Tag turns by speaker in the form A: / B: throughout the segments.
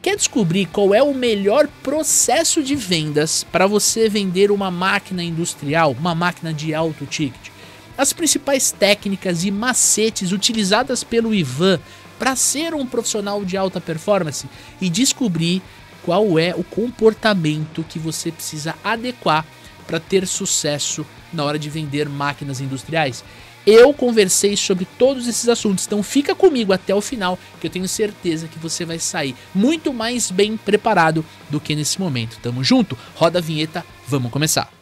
A: Quer descobrir qual é o melhor processo de vendas para você vender uma máquina industrial, uma máquina de alto ticket? As principais técnicas e macetes utilizadas pelo Ivan para ser um profissional de alta performance e descobrir qual é o comportamento que você precisa adequar para ter sucesso na hora de vender máquinas industriais. Eu conversei sobre todos esses assuntos, então fica comigo até o final, que eu tenho certeza que você vai sair muito mais bem preparado do que nesse momento. Tamo junto? Roda a vinheta, vamos começar.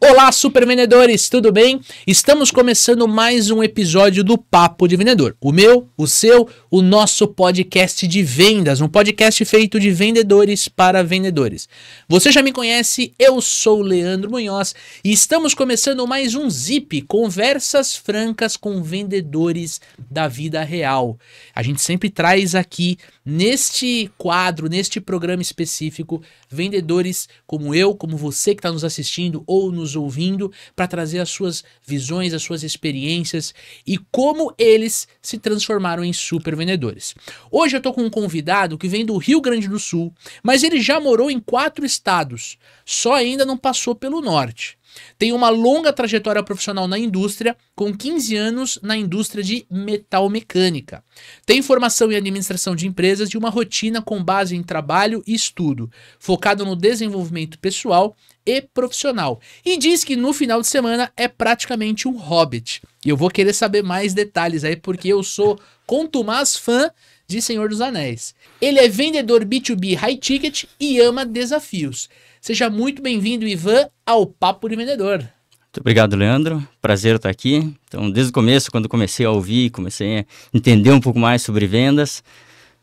A: Olá, super vendedores, tudo bem? Estamos começando mais um episódio do Papo de Vendedor. O meu, o seu, o nosso podcast de vendas, um podcast feito de vendedores para vendedores. Você já me conhece, eu sou o Leandro Munhoz e estamos começando mais um Zip, conversas francas com vendedores da vida real. A gente sempre traz aqui, neste quadro, neste programa específico, vendedores como eu, como você que está nos assistindo ou nos ouvindo, para trazer as suas visões, as suas experiências e como eles se transformaram em super vendedores. Hoje eu estou com um convidado que vem do Rio Grande do Sul, mas ele já morou em 4 estados, só ainda não passou pelo norte. Tem uma longa trajetória profissional na indústria, com 15 anos na indústria de metalmecânica. Tem formação em administração de empresas e uma rotina com base em trabalho e estudo, focado no desenvolvimento pessoal e profissional. E diz que no final de semana é praticamente um hobbit. E eu vou querer saber mais detalhes aí, porque eu sou contumaz fã de Senhor dos Anéis. Ele é vendedor B2B high ticket e ama desafios. Seja muito bem-vindo, Ivan, ao Papo de Vendedor.
B: Muito obrigado, Leandro. Prazer estar aqui. Então, desde o começo, quando comecei a ouvir, comecei a entender um pouco mais sobre vendas,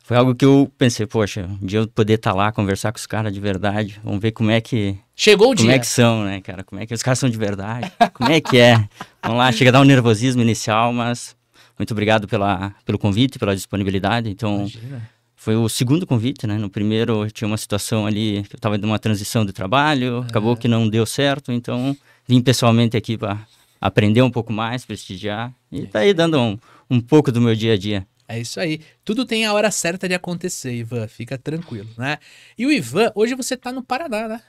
B: foi algo que eu pensei, poxa, um dia eu poder estar lá, conversar com os caras de verdade, vamos ver como é que...
A: Chegou o dia.
B: Como é que são, né, cara? Como é que os caras são de verdade? Como é que é? Vamos lá, chega a dar um nervosismo inicial, mas muito obrigado pelo convite, pela disponibilidade. Então... Imagina. Foi o segundo convite, né? No primeiro eu tinha uma situação ali, eu estava numa transição de trabalho, acabou que não deu certo, então vim pessoalmente aqui para aprender um pouco mais, prestigiar e tá aí dando um pouco do meu dia a dia.
A: É isso aí. Tudo tem a hora certa de acontecer, Ivan, fica tranquilo, né? E o Ivan, hoje você tá no Paraná, né?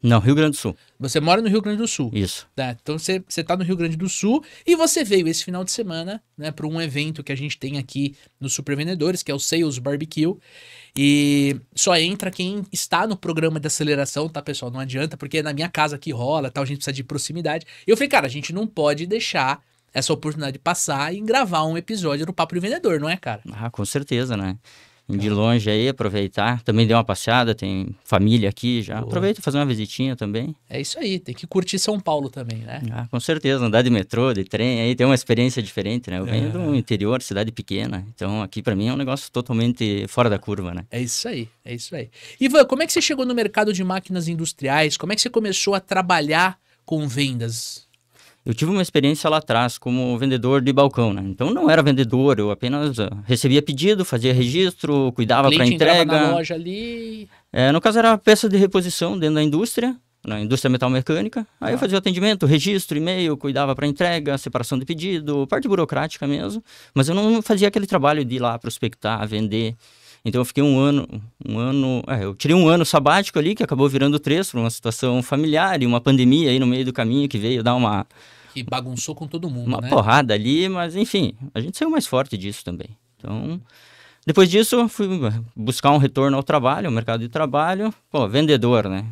B: Não, Rio Grande do Sul.
A: Você mora no Rio Grande do Sul.
B: Isso.
A: Tá, então você tá no Rio Grande do Sul e você veio esse final de semana, né, para um evento que a gente tem aqui no Super Vendedores, que é o Sales Barbecue. E só entra quem está no programa de aceleração, tá, pessoal? Não adianta, porque é na minha casa que rola, tal, a gente precisa de proximidade. E eu falei, cara, a gente não pode deixar essa oportunidade passar e gravar um episódio do Papo de Vendedor, não é, cara?
B: Ah, com certeza, né? De longe aí, aproveitar. Também dei uma passeada, tem família aqui já. Boa. Aproveita e fazer uma visitinha também.
A: É isso aí, tem que curtir São Paulo também, né?
B: Ah, com certeza, andar de metrô, de trem, aí tem uma experiência diferente, né? Eu venho do interior, cidade pequena, então aqui pra mim é um negócio totalmente fora da curva, né?
A: É isso aí, é isso aí. Ivan, como é que você chegou no mercado de máquinas industriais? Como é que você começou a trabalhar com vendas?
B: Eu tive uma experiência lá atrás como vendedor de balcão, né? Então não era vendedor, eu apenas recebia pedido, fazia registro, cuidava para entrega.
A: Na loja ali.
B: No caso era peça de reposição dentro da indústria, na indústria metalmecânica. Aí eu fazia o atendimento, registro, e-mail, cuidava para entrega, separação de pedido, parte burocrática mesmo. Mas eu não fazia aquele trabalho de ir lá prospectar, vender. Então eu fiquei eu tirei um ano sabático ali, que acabou virando 3 por uma situação familiar e uma pandemia aí no meio do caminho que veio dar uma...
A: Que bagunçou com todo mundo,
B: uma porrada ali, mas enfim, a gente saiu mais forte disso também. Então, depois disso, eu fui buscar um retorno ao trabalho, ao mercado de trabalho. Pô, vendedor, né?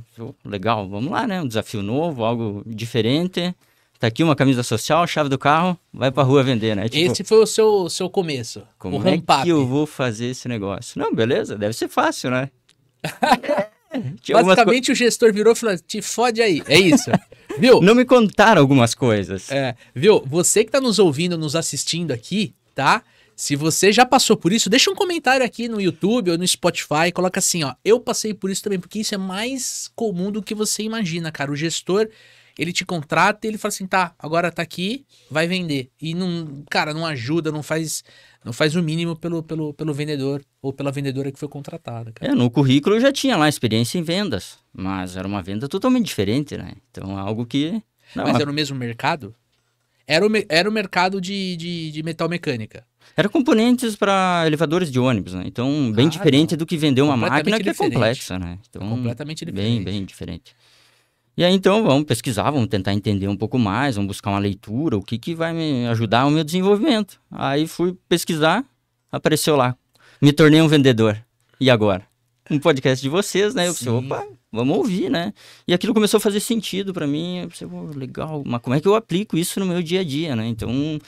B: Legal, vamos lá, né? Um desafio novo, algo diferente. Tá aqui uma camisa social, chave do carro, vai pra rua vender, né?
A: Tipo, esse foi o seu começo.
B: Como é que eu vou fazer esse negócio? Não, beleza, deve ser fácil, né?
A: Basicamente o gestor virou e falou, te fode aí, é isso. Viu?
B: Não me contaram algumas coisas.
A: Viu? Você que tá nos ouvindo, nos assistindo aqui, tá? Se você já passou por isso, deixa um comentário aqui no YouTube ou no Spotify, coloca assim, ó, eu passei por isso também, porque isso é mais comum do que você imagina, cara. O gestor, ele te contrata e ele fala assim, tá, agora tá aqui, vai vender. E não, cara, não ajuda, não faz o mínimo pelo vendedor ou pela vendedora que foi contratada, cara.
B: No currículo eu já tinha lá experiência em vendas, mas era uma venda totalmente diferente, né? Então, algo que... Não,
A: Mas era o mesmo mercado? Era o mercado de metal mecânica.
B: era componentes para elevadores de ônibus, né? Então, bem diferente
A: não.
B: do que vender uma
A: Completamente
B: máquina que é
A: diferente.
B: complexa, né? Então,
A: Completamente
B: bem,
A: diferente.
B: bem diferente. E aí, então, vamos pesquisar, vamos tentar entender um pouco mais, vamos buscar uma leitura, o que vai me ajudar no meu desenvolvimento. Aí fui pesquisar, apareceu lá, me tornei um vendedor. E agora? Um podcast de vocês, né? Eu pensei,
A: Sim.
B: opa, vamos ouvir, né? E aquilo começou a fazer sentido para mim. Eu pensei, legal, mas como é que eu aplico isso no meu dia a dia, né? Então,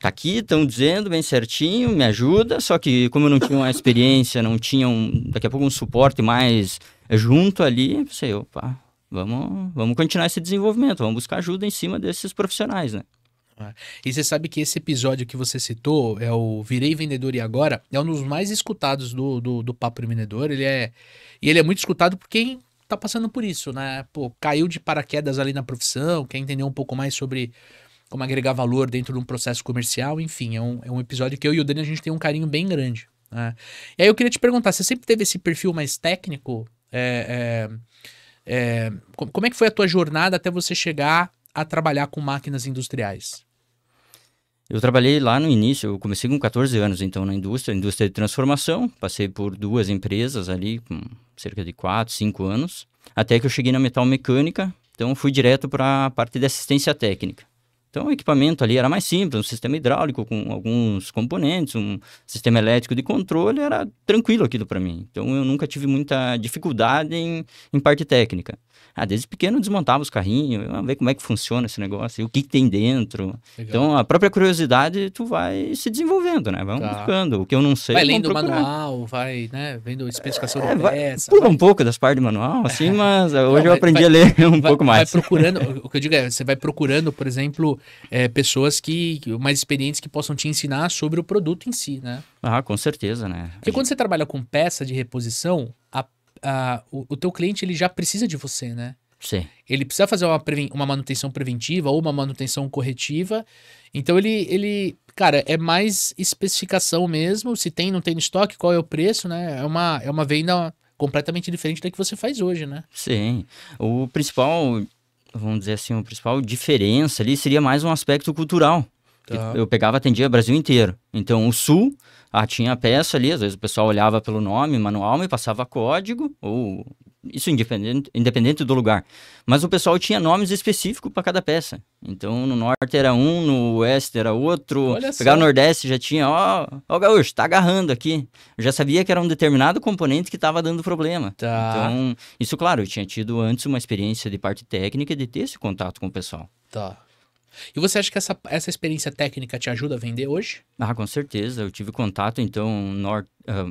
B: tá aqui, estão dizendo bem certinho, me ajuda, só que como eu não tinha uma experiência, não tinha daqui a pouco um suporte mais junto ali, eu pensei, opa, vamos continuar esse desenvolvimento, vamos buscar ajuda em cima desses profissionais, né?
A: E você sabe que esse episódio que você citou, é o Virei Vendedor e Agora, é um dos mais escutados do Papo de Vendedor. E ele é muito escutado por quem tá passando por isso, né? Pô, caiu de paraquedas ali na profissão, quer entender um pouco mais sobre como agregar valor dentro de um processo comercial, enfim, é um episódio que eu e o Dani a gente tem um carinho bem grande, né? E aí eu queria te perguntar, você sempre teve esse perfil mais técnico? Como é que foi a tua jornada até você chegar a trabalhar com máquinas industriais?
B: Eu trabalhei lá no início, eu comecei com 14 anos, então, na indústria de transformação, passei por 2 empresas ali, com cerca de 4, 5 anos, até que eu cheguei na metal mecânica, então fui direto para a parte de assistência técnica. Então, o equipamento ali era mais simples, um sistema hidráulico com alguns componentes, um sistema elétrico de controle, era tranquilo aquilo para mim. Então, eu nunca tive muita dificuldade em parte técnica. Desde pequeno eu desmontava os carrinhos, ver como é que funciona esse negócio, e o que tem dentro.
A: Legal.
B: Então, a própria curiosidade, tu vai se desenvolvendo, né? Vamos buscando. O que eu não sei,
A: vai lendo o
B: procurar.
A: Manual, vai, né, vendo a especificação da peça.
B: Pula um pouco das partes do manual, assim, mas hoje eu aprendi a ler um pouco mais.
A: Vai procurando, o que eu digo é, você vai procurando, por exemplo, pessoas mais experientes que possam te ensinar sobre o produto em si, né?
B: Com certeza, né?
A: Porque quando você trabalha com peça de reposição, o teu cliente ele já precisa de você, né?
B: Sim.
A: Ele precisa fazer uma manutenção preventiva ou uma manutenção corretiva. Então cara, é mais especificação mesmo. Se tem, não tem no estoque, qual é o preço, né? É uma venda completamente diferente da que você faz hoje, né?
B: Sim. O principal, vamos dizer assim, a principal diferença ali seria mais um aspecto cultural.
A: Tá.
B: Eu pegava, atendia o Brasil inteiro. Então, o Sul, tinha a peça ali, às vezes o pessoal olhava pelo nome, manual, me passava código, ou isso independente do lugar. Mas o pessoal tinha nomes específicos para cada peça. Então, no Norte era um, no Oeste era outro.
A: Olha
B: Pegar
A: só.
B: o Nordeste já tinha, ó, Gaúcho, tá agarrando aqui. Eu já sabia que era um determinado componente que estava dando problema.
A: Tá.
B: Então, isso, claro, eu tinha tido antes uma experiência de parte técnica de ter esse contato com o pessoal.
A: Tá. E você acha que essa experiência técnica te ajuda a vender hoje?
B: Com certeza. Eu tive contato, então,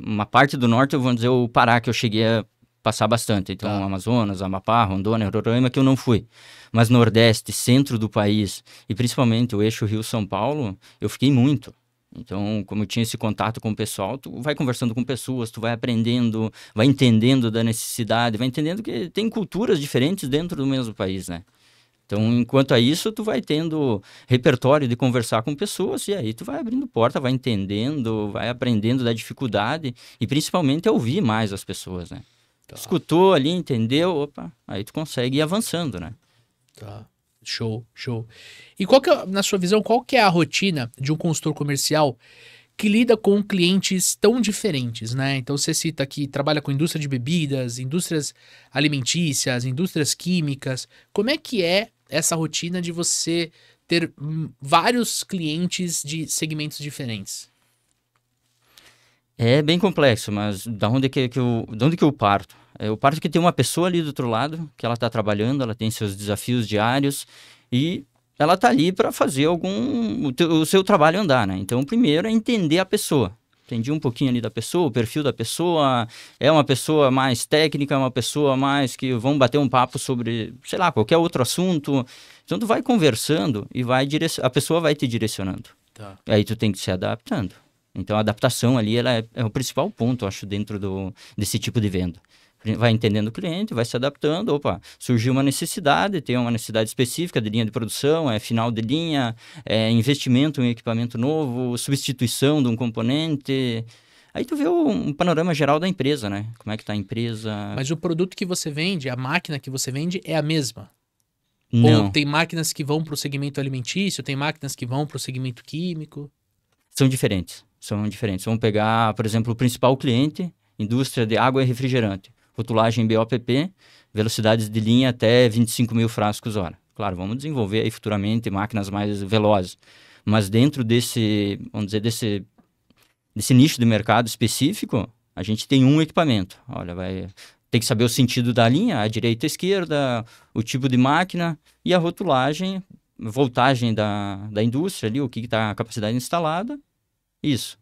B: uma parte do Norte, eu vou dizer o Pará, que eu cheguei a passar bastante. Então, Amazonas, Amapá, Rondônia, Roraima, que eu não fui. Mas Nordeste, centro do país, e principalmente o eixo Rio-São Paulo, eu fiquei muito. Então, como eu tinha esse contato com o pessoal, tu vai conversando com pessoas, tu vai aprendendo, vai entendendo da necessidade, vai entendendo que tem culturas diferentes dentro do mesmo país, né? Então, enquanto a isso, tu vai tendo repertório de conversar com pessoas e aí tu vai abrindo porta, vai entendendo, vai aprendendo da dificuldade e principalmente a ouvir mais as pessoas, né? Tá. Escutou ali, entendeu, opa, aí tu consegue ir avançando, né?
A: Tá. Show. E na sua visão, qual que é a rotina de um consultor comercial que lida com clientes tão diferentes, né? Então você cita que trabalha com indústria de bebidas, indústrias alimentícias, indústrias químicas. Como é que é essa rotina de você ter vários clientes de segmentos diferentes?
B: É bem complexo, mas da onde que eu parto? Eu parto que tem uma pessoa ali do outro lado, que ela está trabalhando, ela tem seus desafios diários e ela está ali para fazer o seu trabalho andar, né? Então, primeiro é entender a pessoa. Entendi um pouquinho ali da pessoa, o perfil da pessoa, é uma pessoa mais técnica, uma pessoa mais que vão bater um papo sobre, sei lá, qualquer outro assunto. Então, tu vai conversando e a pessoa vai te direcionando.
A: Tá.
B: E aí tu tem que se adaptando. Então, a adaptação ali ela é o principal ponto, eu acho, dentro desse tipo de venda. Vai entendendo o cliente, vai se adaptando. Opa, surgiu uma necessidade, tem uma necessidade específica de linha de produção, é final de linha, é investimento em equipamento novo, substituição de um componente. Aí tu vê um panorama geral da empresa, né? Como é que tá a empresa.
A: Mas o produto que você vende, a máquina que você vende é a mesma?
B: Não.
A: Ou tem máquinas que vão para o segmento alimentício, tem máquinas que vão para o segmento químico?
B: São diferentes. Vamos pegar, por exemplo, o principal cliente, indústria de água e refrigerante. Rotulagem BOPP, velocidades de linha até 25 mil frascos hora. Claro, vamos desenvolver aí futuramente máquinas mais velozes. Mas dentro desse, vamos dizer, desse nicho de mercado específico, a gente tem um equipamento. Olha, tem que saber o sentido da linha, a direita e a esquerda, o tipo de máquina e a rotulagem, voltagem da indústria ali, o que está a capacidade instalada. Isso.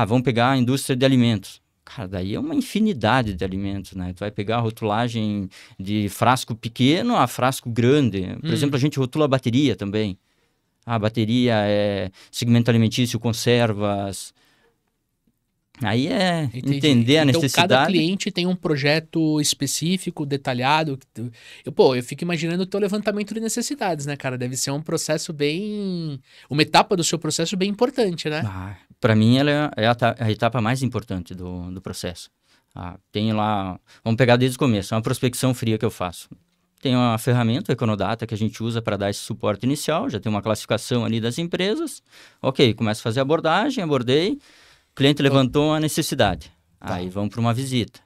B: Vamos pegar a indústria de alimentos. Cara, daí é uma infinidade de alimentos, né? Tu vai pegar a rotulagem de frasco pequeno a frasco grande. Por exemplo, a gente rotula bateria também. A bateria é segmento alimentício, conservas. Aí é entender a necessidade.
A: Então, cada cliente tem um projeto específico, detalhado. Eu fico imaginando o teu levantamento de necessidades, né, cara? Deve ser um processo uma etapa do seu processo bem importante, né?
B: Para mim, ela é a etapa mais importante do processo. Tem lá... Vamos pegar desde o começo. É uma prospecção fria que eu faço. Tem uma ferramenta, o Econodata, que a gente usa para dar esse suporte inicial. Já tem uma classificação ali das empresas. Ok, começo a fazer a abordei. O cliente levantou a necessidade. Aí vamos para uma visita.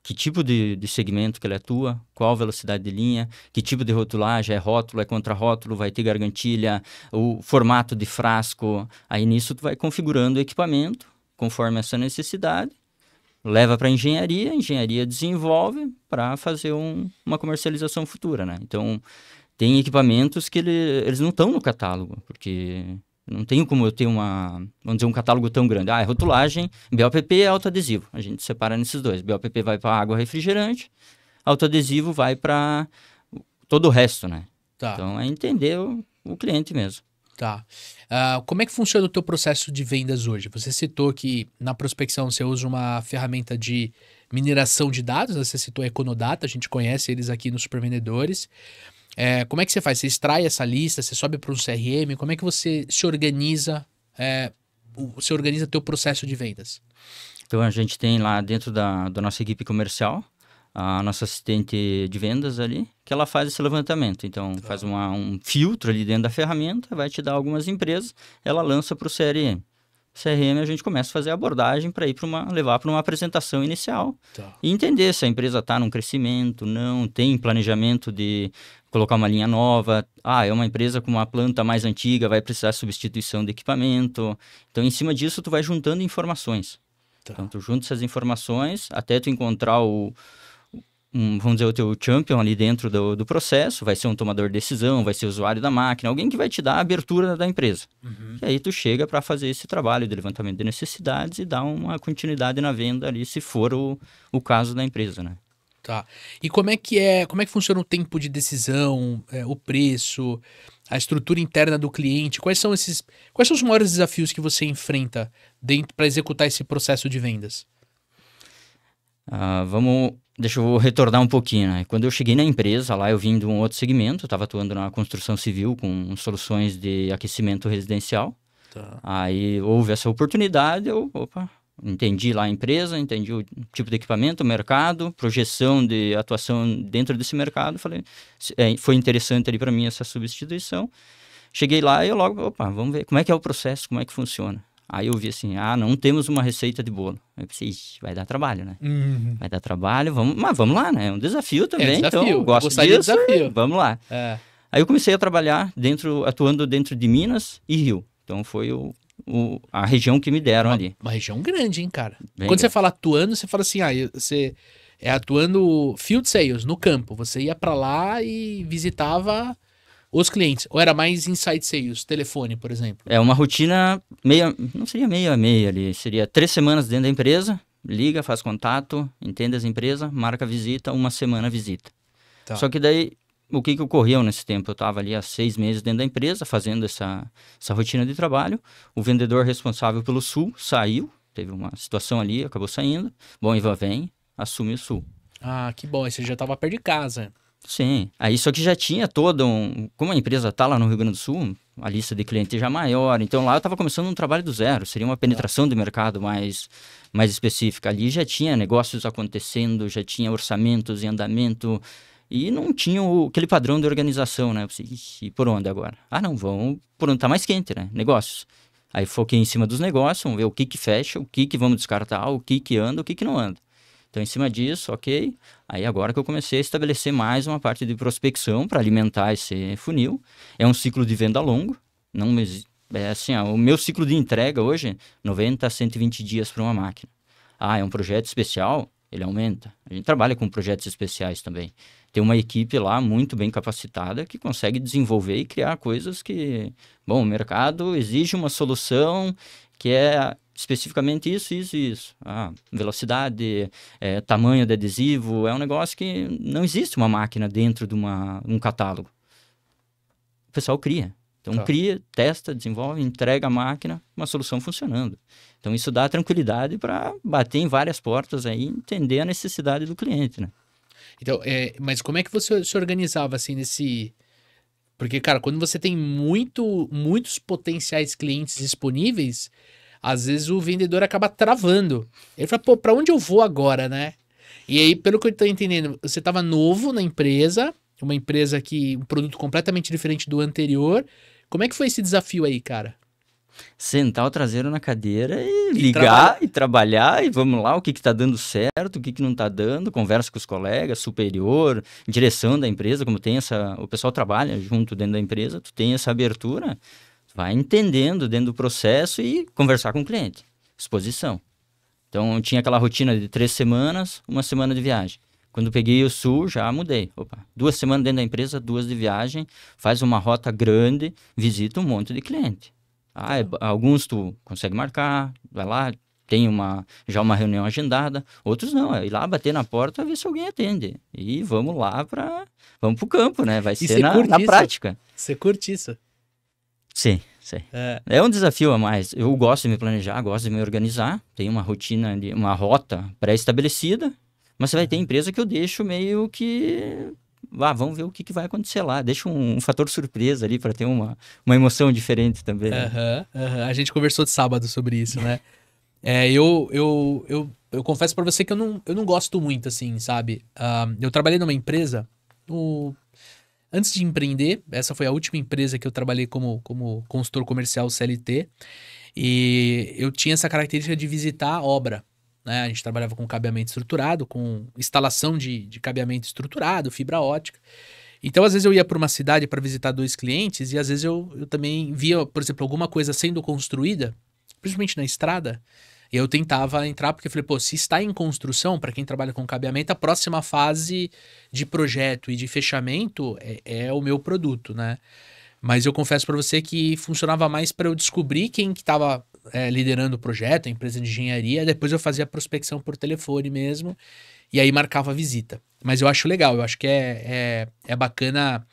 B: Que tipo de segmento que ele atua, qual velocidade de linha, que tipo de rotulagem, é rótulo, é contra-rótulo, vai ter gargantilha, o formato de frasco. Aí nisso tu vai configurando o equipamento conforme essa necessidade, leva para a engenharia desenvolve para fazer uma comercialização futura, né? Então, tem equipamentos que eles não estão no catálogo, porque... Não tenho como eu ter vamos dizer, um catálogo tão grande. É rotulagem, BOPP é autoadesivo. A gente separa nesses dois. BOPP vai para água refrigerante, autoadesivo vai para todo o resto, né?
A: Tá.
B: Então, é entender o cliente mesmo.
A: Tá. Como é que funciona o teu processo de vendas hoje? Você citou que na prospecção você usa uma ferramenta de mineração de dados, você citou a Econodata, a gente conhece eles aqui nos Supervendedores. Como é que você faz? Você extrai essa lista, você sobe para um CRM, como é que você se organiza, você organiza teu processo de vendas?
B: Então, a gente tem lá dentro da nossa equipe comercial, a nossa assistente de vendas ali, que ela faz esse levantamento. Então, faz um filtro ali dentro da ferramenta, vai te dar algumas empresas, ela lança para o CRM. CRM, a gente começa a fazer a abordagem para levar para uma apresentação inicial e entender se a empresa está num crescimento, não, tem planejamento de colocar uma linha nova, é uma empresa com uma planta mais antiga, vai precisar de substituição de equipamento. Então, em cima disso, tu vai juntando informações. Então, tu junta essas informações até tu encontrar vamos dizer, o teu champion ali dentro do processo, vai ser um tomador de decisão, vai ser o usuário da máquina, alguém que vai te dar a abertura da empresa. E aí tu chega para fazer esse trabalho de levantamento de necessidades e dar uma continuidade na venda ali, se for o caso da empresa, né?
A: Tá. E como é que funciona o tempo de decisão, o preço, a estrutura interna do cliente? Quais são os maiores desafios que você enfrenta para executar esse processo de vendas?
B: Deixa eu retornar um pouquinho, né? Quando eu cheguei na empresa, lá eu vim de um outro segmento, eu estava atuando na construção civil com soluções de aquecimento residencial. Aí houve essa oportunidade, entendi lá a empresa, entendi o tipo de equipamento, o mercado, projeção de atuação dentro desse mercado. Falei, foi interessante ali para mim essa substituição. Cheguei lá e eu logo, vamos ver como é que é o processo, como é que funciona. Aí eu vi assim, não temos uma receita de bolo. Aí eu pensei, vai dar trabalho, né? Vai dar trabalho, mas vamos lá, né? É um desafio também, então eu gosto disso, desafio. Vamos lá. Aí eu comecei a trabalhar atuando dentro de Minas e Rio. Então foi a região que me deram ali.
A: Uma região grande, hein, cara?
B: Bem
A: Quando
B: grande.
A: Você fala atuando, você fala assim, você atuando field sales, no campo. Você ia pra lá e visitava os clientes. Ou era mais inside sales, telefone, por exemplo?
B: É uma rotina não seria meio a meio ali, seria 3 semanas dentro da empresa, liga, faz contato, entende as empresas, marca visita, 1 semana visita. Só que daí, o que ocorreu nesse tempo? Eu estava ali há 6 meses dentro da empresa, fazendo essa rotina de trabalho, o vendedor responsável pelo Sul saiu, teve uma situação ali, acabou saindo, bom, Ivan vem, assume o Sul.
A: Que bom, aí você já estava perto de casa.
B: Sim, aí só que já tinha como a empresa está lá no Rio Grande do Sul, a lista de clientes já maior, então lá eu estava começando um trabalho do zero, seria uma penetração de mercado mais específica. Ali já tinha negócios acontecendo, já tinha orçamentos em andamento, E não tinha aquele padrão de organização, né? Eu pensei, ixi, por onde agora? Ah, não, vamos por onde tá mais quente, né? Negócios. Aí foquei em cima dos negócios, vamos ver o que fecha, o que vamos descartar, o que anda, o que não anda. Então, em cima disso, ok. Aí agora que eu comecei a estabelecer mais uma parte de prospecção para alimentar esse funil. É um ciclo de venda longo. Não é assim, o meu ciclo de entrega hoje, 90 a 120 dias para uma máquina. Ah, é um projeto especial? Ele aumenta. A gente trabalha com projetos especiais também. Tem uma equipe lá muito bem capacitada que consegue desenvolver e criar coisas que... Bom, o mercado exige uma solução que é especificamente isso, isso e isso. Ah, velocidade, tamanho de adesivo, é um negócio que não existe uma máquina dentro de um catálogo. O pessoal cria. Então, cria, testa, desenvolve, entrega a máquina, uma solução funcionando. Então, isso dá tranquilidade para bater em várias portas aí, entender a necessidade do cliente, né?
A: Então, mas como é que você se organizava, assim, nesse... Porque, cara, quando você tem muitos potenciais clientes disponíveis, às vezes o vendedor acaba travando. Ele fala, pô, pra onde eu vou agora, né? E aí, pelo que eu tô entendendo, você tava novo na empresa, uma empresa um produto completamente diferente do anterior. Como é que foi esse desafio aí, cara?
B: Sentar o traseiro na cadeira e ligar e trabalhar e vamos lá, o que tá dando certo, o que não tá dando, conversa com os colegas, superior, direção da empresa, como tem o pessoal trabalha junto dentro da empresa, tu tem essa abertura, vai entendendo dentro do processo e conversar com o cliente, exposição. Então, tinha aquela rotina de 3 semanas, 1 semana de viagem. Quando peguei o Sul, já mudei. 2 semanas dentro da empresa, 2 de viagem, faz uma rota grande, visita um monte de cliente. Alguns tu consegue marcar, vai lá, tem já uma reunião agendada. Outros não, é ir lá bater na porta ver se alguém atende. E vamos lá vamos pro campo, né? Vai ser na prática.
A: Você curte isso?
B: Sim. É um desafio a mais. Eu gosto de me planejar, gosto de me organizar. Tem uma rotina, uma rota pré-estabelecida. Mas você vai ter empresa que eu deixo meio que... vamos ver o que vai acontecer lá. Deixa um fator surpresa ali para ter uma emoção diferente também.
A: A gente conversou de sábado sobre isso, né? Eu confesso para você que eu não gosto muito, assim, sabe? Eu trabalhei numa empresa... Antes de empreender, essa foi a última empresa que eu trabalhei como consultor comercial CLT. E eu tinha essa característica de visitar a obra. Né? A gente trabalhava com cabeamento estruturado, com instalação de cabeamento estruturado, fibra ótica. Então, às vezes eu ia para uma cidade para visitar 2 clientes e às vezes eu também via, por exemplo, alguma coisa sendo construída, principalmente na estrada, e eu tentava entrar porque eu falei, pô, se está em construção, para quem trabalha com cabeamento, a próxima fase de projeto e de fechamento é o meu produto, né? Mas eu confesso para você que funcionava mais para eu descobrir quem que estava liderando o projeto, a empresa de engenharia, depois eu fazia a prospecção por telefone mesmo, e aí marcava a visita. Mas eu acho legal, eu acho que é bacana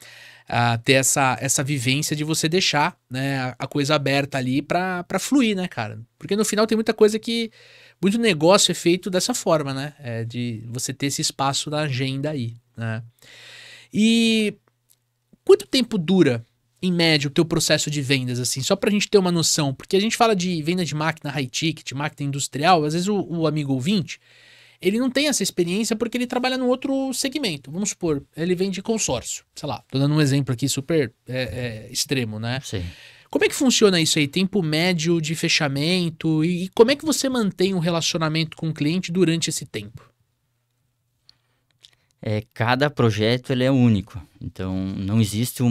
A: ter essa vivência de você deixar, né, a coisa aberta ali pra fluir, né, cara? Porque no final tem muita coisa muito negócio é feito dessa forma, né? De você ter esse espaço na agenda aí, né? E quanto tempo dura, em média, o teu processo de vendas, assim? Só pra gente ter uma noção, porque a gente fala de venda de máquina high ticket, máquina industrial, às vezes o amigo ouvinte, ele não tem essa experiência porque ele trabalha num outro segmento. Vamos supor, ele vende consórcio. Sei lá, tô dando um exemplo aqui super extremo, né?
B: Sim.
A: Como é que funciona isso aí? Tempo médio de fechamento? E como é que você mantém um relacionamento com o cliente durante esse tempo?
B: Cada projeto ele é único. Então, não existe o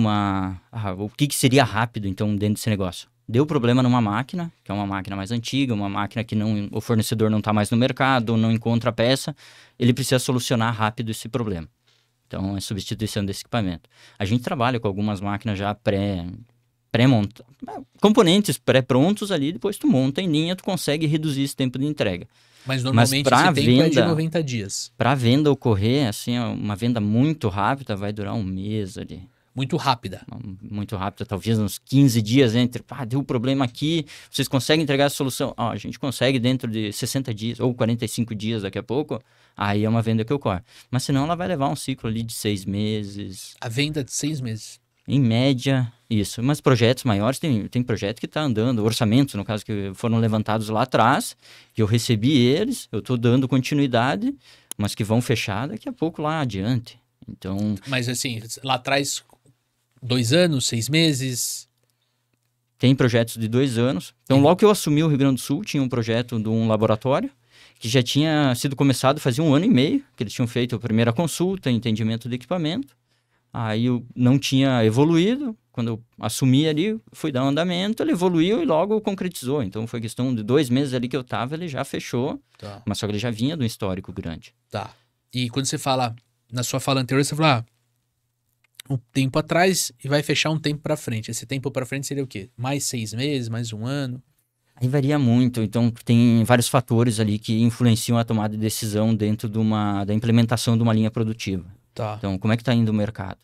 B: que seria rápido, então, dentro desse negócio? Deu problema numa máquina, que é uma máquina mais antiga, uma máquina que o fornecedor não está mais no mercado, não encontra a peça, ele precisa solucionar rápido esse problema. Então, é substituição desse equipamento. A gente trabalha com algumas máquinas já pré-montadas, componentes pré-prontos ali, depois tu monta em linha, tu consegue reduzir esse tempo de entrega.
A: Mas normalmente esse tempo é de 90 dias.
B: Para a venda ocorrer, assim, uma venda muito rápida vai durar 1 mês ali.
A: Muito rápida.
B: Muito rápida, talvez uns 15 dias entre, deu problema aqui, vocês conseguem entregar a solução? A gente consegue dentro de 60 dias ou 45 dias daqui a pouco, aí é uma venda que ocorre. Mas senão ela vai levar um ciclo ali de 6 meses.
A: A venda de 6 meses.
B: Em média, isso. Mas projetos maiores, tem projeto que está andando, orçamentos, no caso, que foram levantados lá atrás, que eu recebi eles, eu estou dando continuidade, mas que vão fechar daqui a pouco lá adiante. Então,
A: Mas assim, lá atrás, 2 anos, 6 meses...
B: tem projetos de 2 anos. Então, logo que eu assumi o Rio Grande do Sul, tinha um projeto de um laboratório que já tinha sido começado fazia 1 ano e meio, que eles tinham feito a primeira consulta, entendimento do equipamento. Aí eu não tinha evoluído. Quando eu assumi ali, fui dar um andamento, ele evoluiu e logo concretizou. Então, foi questão de 2 meses ali que eu estava, ele já fechou.
A: Tá.
B: Mas só que ele já vinha de um histórico grande.
A: Tá. E quando você fala, na sua fala anterior, você fala, um tempo atrás e vai fechar um tempo pra frente. Esse tempo pra frente seria o quê? Mais 6 meses, mais 1 ano?
B: Aí varia muito, então tem vários fatores ali que influenciam a tomada de decisão dentro da implementação de uma linha produtiva.
A: Tá.
B: Então, como é que está indo o mercado?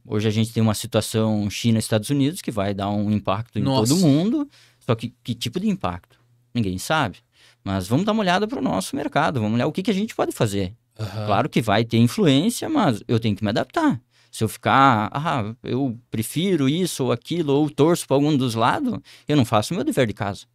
B: Hoje a gente tem uma situação China-Estados Unidos que vai dar um impacto em
A: Nossa.
B: todo mundo, só que tipo de impacto? Ninguém sabe. Mas vamos dar uma olhada para o nosso mercado, vamos olhar o que a gente pode fazer.
A: Aham.
B: Claro que vai ter influência, mas eu tenho que me adaptar. Se eu ficar, eu prefiro isso ou aquilo, ou torço para algum dos lados, eu não faço o meu dever de casa.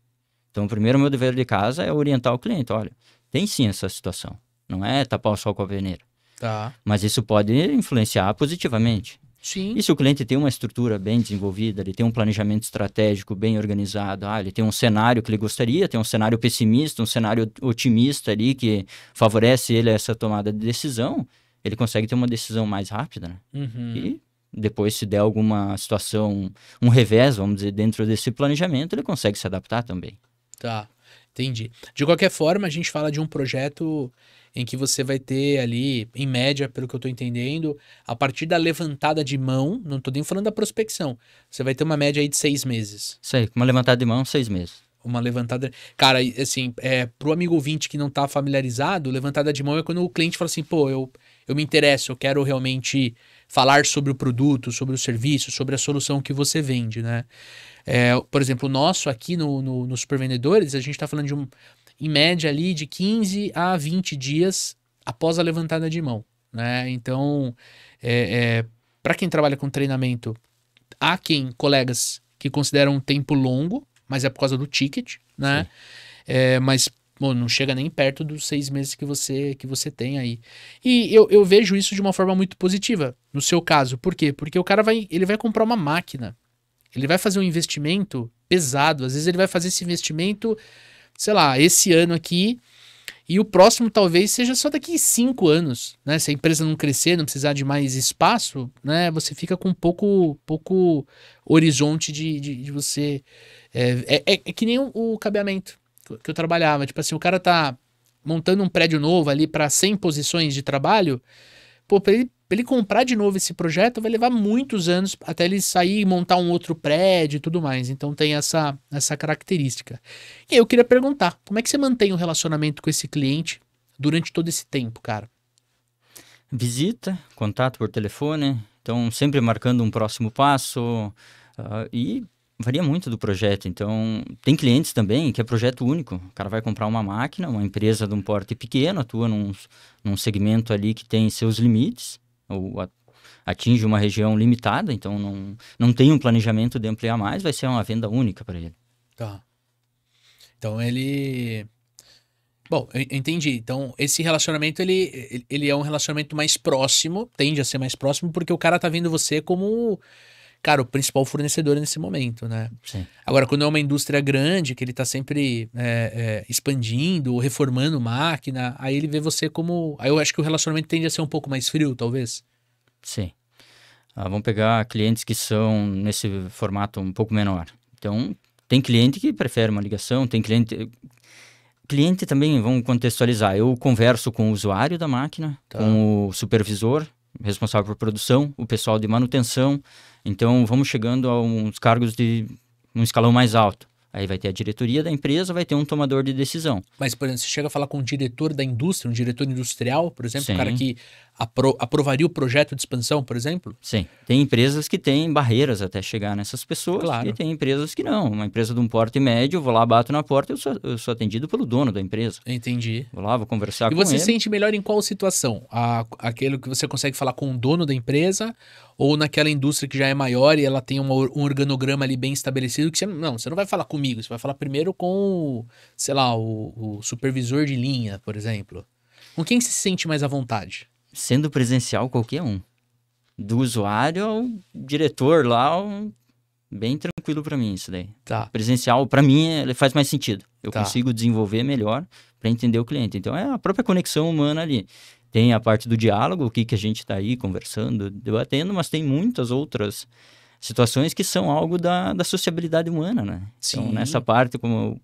B: Então, primeiro, o meu dever de casa é orientar o cliente. Olha, tem sim essa situação. Não é tapar o sol com a peneira.
A: Tá.
B: Mas isso pode influenciar positivamente.
A: Sim.
B: E se o cliente tem uma estrutura bem desenvolvida, ele tem um planejamento estratégico bem organizado, ele tem um cenário que ele gostaria, tem um cenário pessimista, um cenário otimista ali que favorece ele a essa tomada de decisão, ele consegue ter uma decisão mais rápida, né?
A: Uhum.
B: E depois, se der alguma situação, um revés, vamos dizer, dentro desse planejamento, ele consegue se adaptar também.
A: Tá, entendi. De qualquer forma, a gente fala de um projeto em que você vai ter ali, em média, pelo que eu tô entendendo, a partir da levantada de mão, não tô nem falando da prospecção, você vai ter uma média aí de 6 meses.
B: Isso aí, com uma levantada de mão, 6 meses.
A: Uma levantada... Cara, assim, pro amigo ouvinte que não tá familiarizado, levantada de mão é quando o cliente fala assim, pô, eu me interesso, eu quero realmente falar sobre o produto, sobre o serviço, sobre a solução que você vende, né? Por exemplo, o nosso aqui no Super Vendedores, a gente tá falando de em média ali de 15 a 20 dias após a levantada de mão, né? Então, para quem trabalha com treinamento, há colegas que consideram um tempo longo, mas é por causa do ticket, né? Mas bom, não chega nem perto dos 6 meses que você tem aí. E eu vejo isso de uma forma muito positiva, no seu caso. Por quê? Porque o cara ele vai comprar uma máquina, ele vai fazer um investimento pesado, às vezes ele vai fazer esse investimento, sei lá, esse ano aqui, e o próximo talvez seja só daqui 5 anos, né? Se a empresa não crescer, não precisar de mais espaço, né? Você fica com pouco horizonte de você... É que nem o cabeamento que eu trabalhava. Tipo assim, o cara tá montando um prédio novo ali para 100 posições de trabalho, pô, pra ele comprar de novo esse projeto vai levar muitos anos até ele sair e montar um outro prédio e tudo mais. Então tem essa característica. E aí eu queria perguntar, como é que você mantém o relacionamento com esse cliente durante todo esse tempo, cara?
B: Visita, contato por telefone, então sempre marcando um próximo passo e varia muito do projeto. Então, tem clientes também que é projeto único. O cara vai comprar uma máquina, uma empresa de um porte pequeno, atua num segmento ali que tem seus limites, ou atinge uma região limitada, então não tem um planejamento de ampliar mais, vai ser uma venda única para ele.
A: Tá. Então ele... Bom, eu entendi. Então, esse relacionamento, ele é um relacionamento mais próximo, tende a ser mais próximo, porque o cara tá vendo você como, cara, o principal fornecedor nesse momento, né?
B: Sim.
A: Agora, quando é uma indústria grande, que ele tá sempre expandindo, reformando máquina, aí ele vê você como... Aí eu acho que o relacionamento tende a ser um pouco mais frio, talvez.
B: Sim. Vamos pegar clientes que são nesse formato um pouco menor. Então, tem cliente que prefere uma ligação, tem cliente... Cliente também, vamos contextualizar. Eu converso com o usuário da máquina, com o supervisor, responsável por produção, o pessoal de manutenção. Então, vamos chegando a uns cargos de um escalão mais alto. Aí vai ter a diretoria da empresa, vai ter um tomador de decisão.
A: Mas, por exemplo, você chega a falar com o diretor da indústria, um diretor industrial, por exemplo,
B: Sim.
A: o cara que aprovaria o projeto de expansão, por exemplo?
B: Sim. Tem empresas que têm barreiras até chegar nessas pessoas,
A: Claro.
B: E tem empresas que não. Uma empresa de um porte médio, eu vou lá, bato na porta, eu sou atendido pelo dono da empresa.
A: Entendi.
B: Vou lá, vou conversar
A: E
B: com
A: você
B: ele.
A: sente melhor em qual situação? Aquele que você consegue falar com o dono da empresa ou naquela indústria que já é maior e ela tem um organograma ali bem estabelecido que você não vai falar comigo, você vai falar primeiro com, sei lá, o supervisor de linha, por exemplo. Com quem você se sente mais à vontade?
B: sendo presencial, qualquer um. Do usuário ao diretor lá, bem tranquilo para mim isso daí.
A: Tá.
B: Presencial, para mim, ele faz mais sentido. Eu
A: Tá.
B: consigo desenvolver melhor para entender o cliente. Então, é a própria conexão humana ali. Tem a parte do diálogo, o que a gente está aí conversando, debatendo, mas tem muitas outras situações que são algo da sociabilidade humana, né?
A: Sim.
B: Então, nessa parte, como eu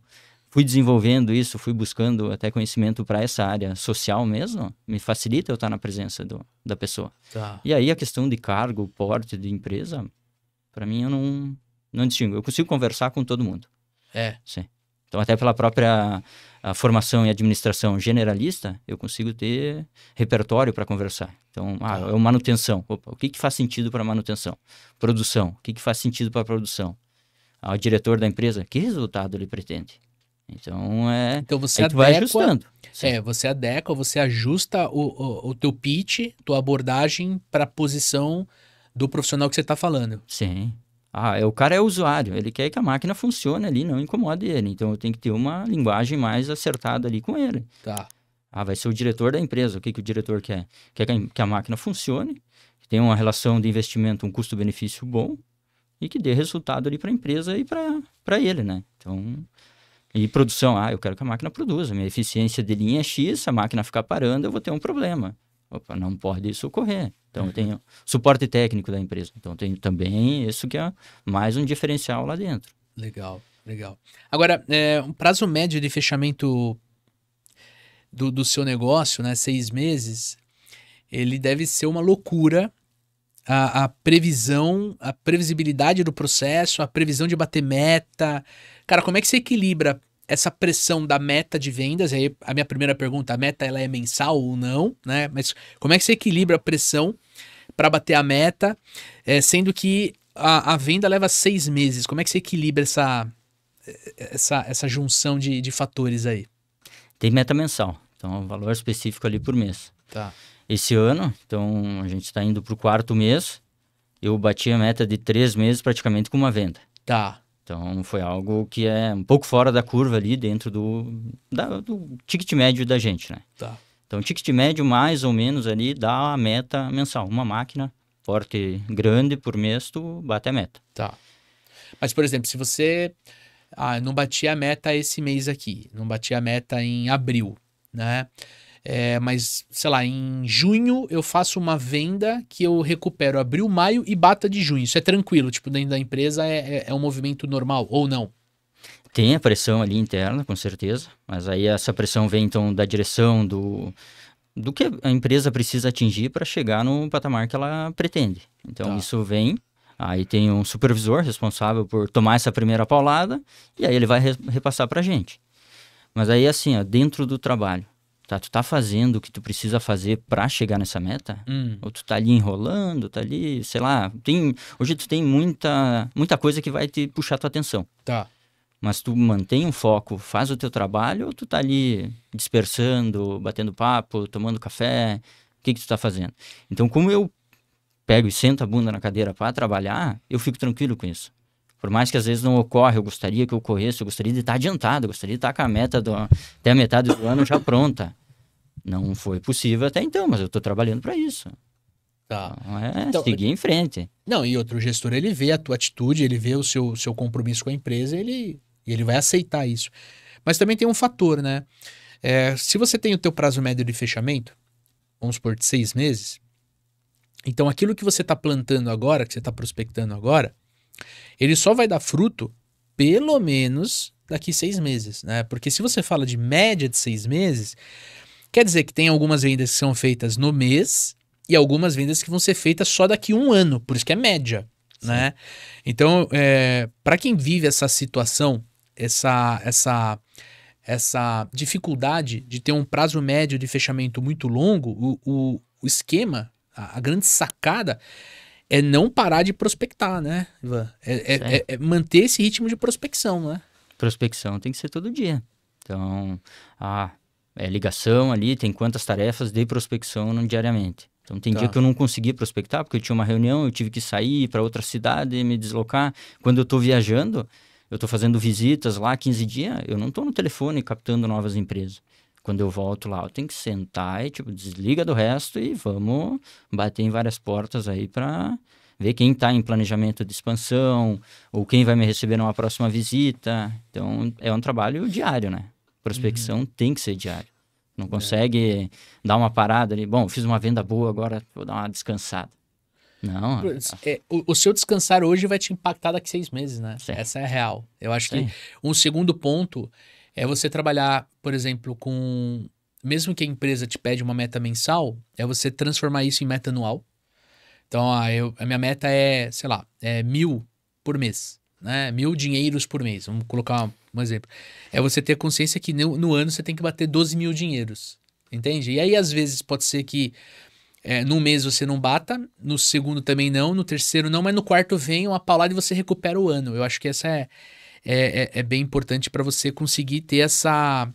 B: fui desenvolvendo isso, fui buscando até conhecimento para essa área social mesmo, me facilita eu estar na presença da pessoa.
A: Tá.
B: E aí a questão de cargo, porte de empresa, para mim eu não distingo. Eu consigo conversar com todo mundo. Sim. Então até pela própria a formação em administração generalista, eu consigo ter repertório para conversar. Então, é manutenção. Opa, o que faz sentido para manutenção? Produção. O que faz sentido para produção? O diretor da empresa, que resultado ele pretende? Então
A: você
B: adequa, vai ajustando.
A: Você adequa, você ajusta o teu pitch, tua abordagem para a posição do profissional que você está falando.
B: Sim. O cara é usuário, ele quer que a máquina funcione ali, não incomode ele. Então eu tenho que ter uma linguagem mais acertada ali com ele.
A: Tá.
B: Vai ser o diretor da empresa. O que o diretor quer? Quer que a máquina funcione, que tenha uma relação de investimento, um custo-benefício bom e que dê resultado ali para a empresa e para ele, né? Então... E produção, eu quero que a máquina produza. Minha eficiência de linha é X, se a máquina ficar parando, eu vou ter um problema. Opa, não pode isso ocorrer. Então, eu tenho suporte técnico da empresa. Então, eu tenho também isso que é mais um diferencial lá dentro.
A: Legal. Agora, um prazo médio de fechamento do seu negócio, né, 6 meses, ele deve ser uma loucura. A previsão, a previsibilidade do processo, a previsão de bater meta. Cara, como é que você equilibra essa pressão da meta de vendas? Aí a minha primeira pergunta, a meta ela é mensal ou não, né? Mas como é que você equilibra a pressão para bater a meta, sendo que a venda leva 6 meses? Como é que você equilibra essa junção de fatores aí?
B: Tem meta mensal, então um valor específico ali por mês.
A: Tá.
B: Esse ano, então a gente está indo para o 4º mês, eu bati a meta de 3 meses praticamente com uma venda.
A: Tá.
B: Então foi algo que é um pouco fora da curva ali dentro do ticket médio da gente, né?
A: Tá.
B: Então o ticket médio mais ou menos ali dá a meta mensal. Uma máquina, porte grande por mês, tu bate a meta.
A: Tá. Mas, por exemplo, se você não batia a meta esse mês aqui, não batia a meta em abril, né? Mas, sei lá, em junho eu faço uma venda que eu recupero abril, maio e bata de junho. Isso é tranquilo, tipo, dentro da empresa é um movimento normal, ou não?
B: Tem a pressão ali interna, com certeza, mas aí essa pressão vem então da direção do que a empresa precisa atingir para chegar no patamar que ela pretende. Então isso vem, aí tem um supervisor responsável por tomar essa primeira paulada e aí ele vai repassar para a gente. Mas aí assim, dentro do trabalho, tu tá fazendo o que tu precisa fazer para chegar nessa meta? Ou tu tá ali enrolando, tá ali, sei lá, hoje tu tem muita coisa que vai te puxar tua atenção.
A: Tá.
B: Mas tu mantém um foco, faz o teu trabalho, ou tu tá ali dispersando, batendo papo, tomando café, o que tu tá fazendo? Então, como eu pego e sento a bunda na cadeira para trabalhar, eu fico tranquilo com isso. Por mais que às vezes não ocorre, eu gostaria que ocorresse, eu gostaria de estar adiantado, eu gostaria de estar com a meta até a metade do ano já pronta. Não foi possível até então, mas eu estou trabalhando para isso.
A: Tá.
B: Então, seguir em frente.
A: Não, e outro gestor, ele vê a tua atitude, ele vê o seu compromisso com a empresa, ele vai aceitar isso. Mas também tem um fator, né? Se você tem o teu prazo médio de fechamento, vamos supor, de 6 meses, então aquilo que você está plantando agora, que você está prospectando agora, ele só vai dar fruto pelo menos daqui 6 meses, né? Porque se você fala de média de 6 meses, quer dizer que tem algumas vendas que são feitas no mês e algumas vendas que vão ser feitas só daqui 1 ano, por isso que é média, né? Então, para quem vive essa situação, essa dificuldade de ter um prazo médio de fechamento muito longo, o esquema, a grande sacada é não parar de prospectar, né, Ivan? É manter esse ritmo de prospecção, né?
B: Prospecção tem que ser todo dia. Então, ligação ali, tem quantas tarefas de prospecção diariamente. Então, tem dia que eu não consegui prospectar, porque eu tinha uma reunião, eu tive que sair para outra cidade, me deslocar. Quando eu estou viajando, eu estou fazendo visitas lá 15 dias, eu não estou no telefone captando novas empresas. quando eu volto lá, eu tenho que sentar e, tipo, desliga do resto e vamos bater em várias portas aí para ver quem está em planejamento de expansão ou quem vai me receber numa próxima visita. Então, é um trabalho diário, né? Prospecção tem que ser diário. Não consegue dar uma parada ali. Bom, fiz uma venda boa, agora vou dar uma descansada. Não.
A: O seu descansar hoje vai te impactar daqui 6 meses, né?
B: Sim.
A: Essa é a real. Eu acho
B: Sim.
A: que um segundo ponto é você trabalhar, por exemplo, com... Mesmo que a empresa te pede uma meta mensal, é você transformar isso em meta anual. Então, a minha meta é, sei lá, 1.000 por mês, né? 1.000 dinheiros por mês. Vamos colocar um exemplo. É você ter consciência que no ano você tem que bater 12.000 dinheiros, entende? E aí, às vezes, pode ser que num mês você não bata, no segundo também não, no terceiro não, mas no quarto vem uma paulada e você recupera o ano. Eu acho que essa é bem importante para você conseguir ter essa...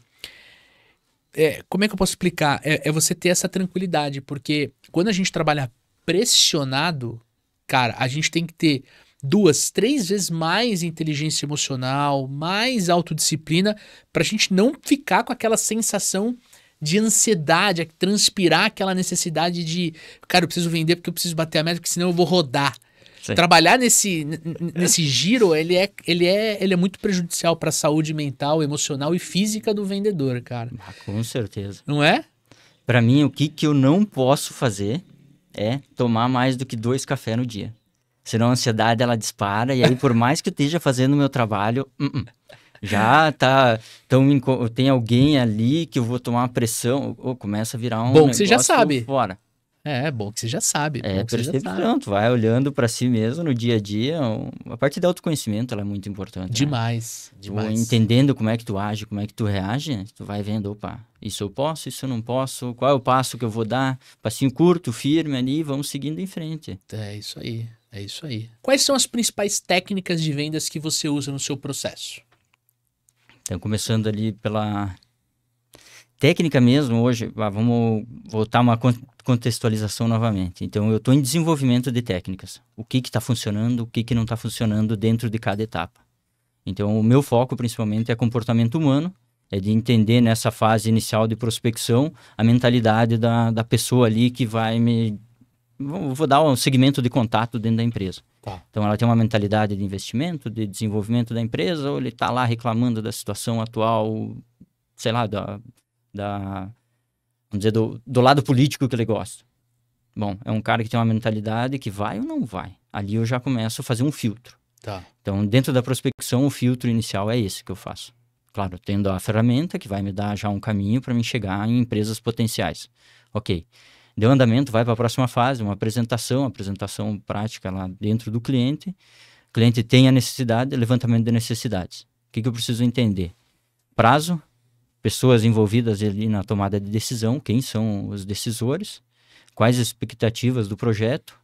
A: como é que eu posso explicar? É você ter essa tranquilidade, porque quando a gente trabalha pressionado, cara, a gente tem que ter 2, 3 vezes mais inteligência emocional, mais autodisciplina, pra gente não ficar com aquela sensação de ansiedade, transpirar aquela necessidade de, cara, eu preciso vender porque eu preciso bater a meta, porque senão eu vou rodar.
B: Sim.
A: Trabalhar nesse giro, ele é muito prejudicial para a saúde mental, emocional e física do vendedor, cara.
B: Com certeza.
A: Não é?
B: Para mim, o que eu não posso fazer é tomar mais do que 2 cafés no dia. Senão a ansiedade, ela dispara, e aí por mais que eu esteja fazendo o meu trabalho, já tá... Então tem alguém ali que eu vou tomar uma pressão, ou começa a virar um
A: bom que você já sabe.
B: Fora.
A: É bom que você já sabe.
B: Percepção, tu vai olhando para si mesmo no dia a dia. A parte do autoconhecimento, ela é muito importante.
A: Demais,
B: né?
A: demais.
B: Tu entendendo como é que tu age, como é que tu reage, tu vai vendo, opa, isso eu posso, isso eu não posso, qual é o passo que eu vou dar, passinho curto, firme ali, vamos seguindo em frente.
A: É isso aí, é isso aí. Quais são as principais técnicas de vendas que você usa no seu processo?
B: Então, começando ali pela técnica mesmo, hoje, vamos voltar uma contextualização novamente. Então, eu estou em desenvolvimento de técnicas. O que está funcionando, o que não está funcionando dentro de cada etapa. Então, o meu foco, principalmente, é comportamento humano, é de entender nessa fase inicial de prospecção a mentalidade da pessoa ali que vai me... Vou dar um segmento de contato dentro da empresa.
A: Tá.
B: Então, ela tem uma mentalidade de investimento, de desenvolvimento da empresa, ou ele está lá reclamando da situação atual, sei lá, vamos dizer, do lado político que ele gosta. Bom, é um cara que tem uma mentalidade que vai ou não vai. Ali eu já começo a fazer um filtro.
A: Tá.
B: Então, dentro da prospecção, o filtro inicial é esse que eu faço. Claro, tendo a ferramenta que vai me dar já um caminho para mim chegar em empresas potenciais. Ok. Deu andamento, vai para a próxima fase, uma apresentação prática lá dentro do cliente. O cliente tem a necessidade, levantamento de necessidades. O que eu preciso entender? Prazo, pessoas envolvidas ali na tomada de decisão, quem são os decisores, quais as expectativas do projeto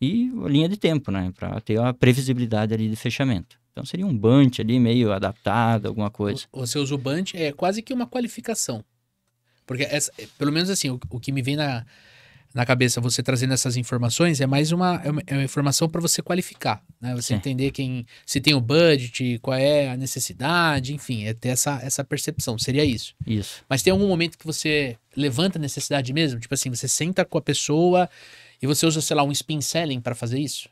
B: e a linha de tempo, né? Para ter a previsibilidade ali de fechamento. Então seria um bunch ali meio adaptado, alguma coisa.
A: Você usa o bunch, é quase que uma qualificação. Porque, pelo menos assim, o que me vem na cabeça, você trazendo essas informações, é mais uma informação para você qualificar, né? Você entender se tem o budget, qual é a necessidade, enfim, é ter essa percepção, seria isso.
B: Isso.
A: Mas tem algum momento que você levanta a necessidade mesmo? Tipo assim, você senta com a pessoa e você usa, sei lá, um spin selling para fazer isso?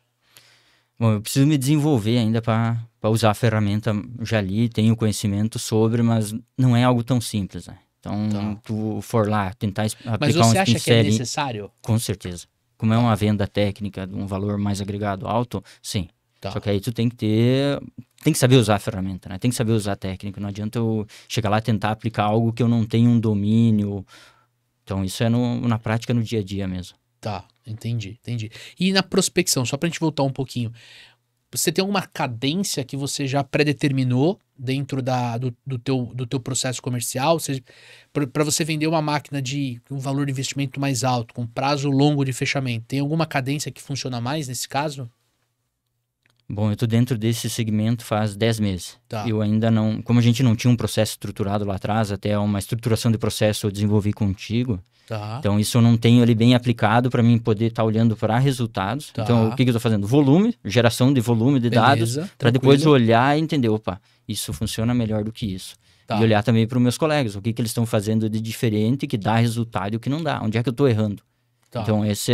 B: Bom, eu preciso me desenvolver ainda para usar a ferramenta. Já li, tenho conhecimento sobre, mas não é algo tão simples, né? Então, tu for lá tentar aplicar
A: mas você acha que é necessário?
B: Com certeza. Como é uma venda técnica de um valor mais agregado alto, sim. Tá. Só que aí tu tem que saber usar a ferramenta, né? Tem que saber usar a técnica. Não adianta eu chegar lá e tentar aplicar algo que eu não tenho um domínio. Então, isso é na prática, no dia a dia mesmo.
A: Tá, entendi. E na prospecção, só pra gente voltar um pouquinho, você tem alguma cadência que você já predeterminou dentro do teu processo comercial? Para você vender uma máquina de um valor de investimento mais alto, com prazo longo de fechamento, tem alguma cadência que funciona mais nesse caso?
B: Bom, eu estou dentro desse segmento faz 10 meses.
A: Tá.
B: Eu ainda não... Como a gente não tinha um processo estruturado lá atrás, até uma estruturação de processo eu desenvolvi contigo.
A: Tá.
B: Então, isso eu não tenho ele bem aplicado para mim poder estar olhando para resultados.
A: Tá.
B: Então, o que eu estou fazendo? Volume, geração de volume de dados, para depois olhar e entender, opa, isso funciona melhor do que isso.
A: Tá.
B: E olhar também para os meus colegas, o que eles estão fazendo de diferente, que dá resultado e o que não dá, onde é que eu estou errando.
A: Tá.
B: Então, isso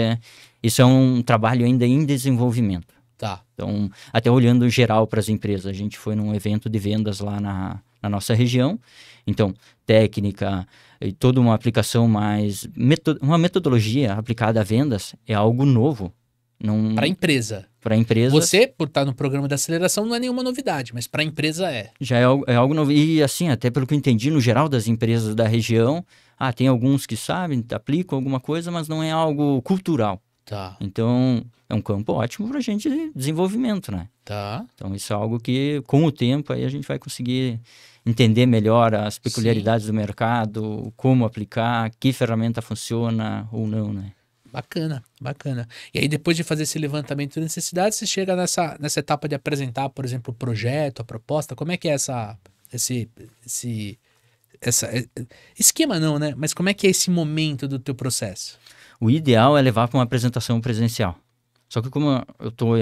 B: é um trabalho ainda em desenvolvimento.
A: Tá.
B: Então, até olhando geral para as empresas, a gente foi num evento de vendas lá na nossa região. Então, técnica e toda uma aplicação mais... uma metodologia aplicada a vendas é algo novo.
A: Para a empresa.
B: Para a empresa.
A: Você, por estar no programa de aceleração, não é nenhuma novidade, mas para a empresa é.
B: Já é algo novo. E assim, até pelo que eu entendi, no geral das empresas da região, tem alguns que sabem, aplicam alguma coisa, mas não é algo cultural.
A: Tá.
B: Então, é um campo ótimo para a gente de desenvolvimento, né?
A: Tá.
B: Então, isso é algo que, com o tempo, aí a gente vai conseguir entender melhor as peculiaridades do mercado, como aplicar, que ferramenta funciona ou não, né?
A: Bacana, bacana. E aí, depois de fazer esse levantamento de necessidades, você chega nessa etapa de apresentar, por exemplo, o projeto, a proposta. Como é que é esse esquema não, né? Mas como é que é esse momento do teu processo?
B: O ideal é levar para uma apresentação presencial. Só que como eu estou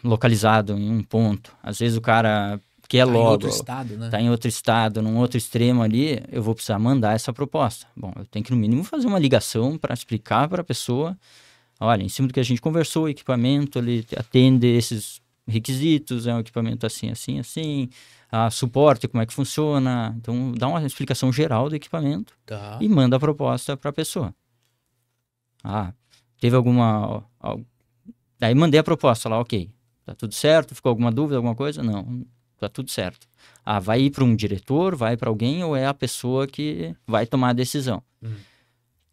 B: localizado em um ponto, às vezes o cara quer
A: Tá
B: logo...
A: em outro estado, né?
B: Está em outro estado, num outro extremo ali, eu vou precisar mandar essa proposta. Bom, eu tenho que no mínimo fazer uma ligação para explicar para a pessoa, olha, em cima do que a gente conversou, o equipamento, ele atende esses requisitos, é um equipamento assim, assim, assim, suporte, como é que funciona. Então, dá uma explicação geral do equipamento e manda a proposta para a pessoa. Teve alguma... Daí mandei a proposta lá, ok, tá tudo certo, ficou alguma dúvida, alguma coisa? Não, tá tudo certo. Vai ir para um diretor, vai para alguém ou é a pessoa que vai tomar a decisão?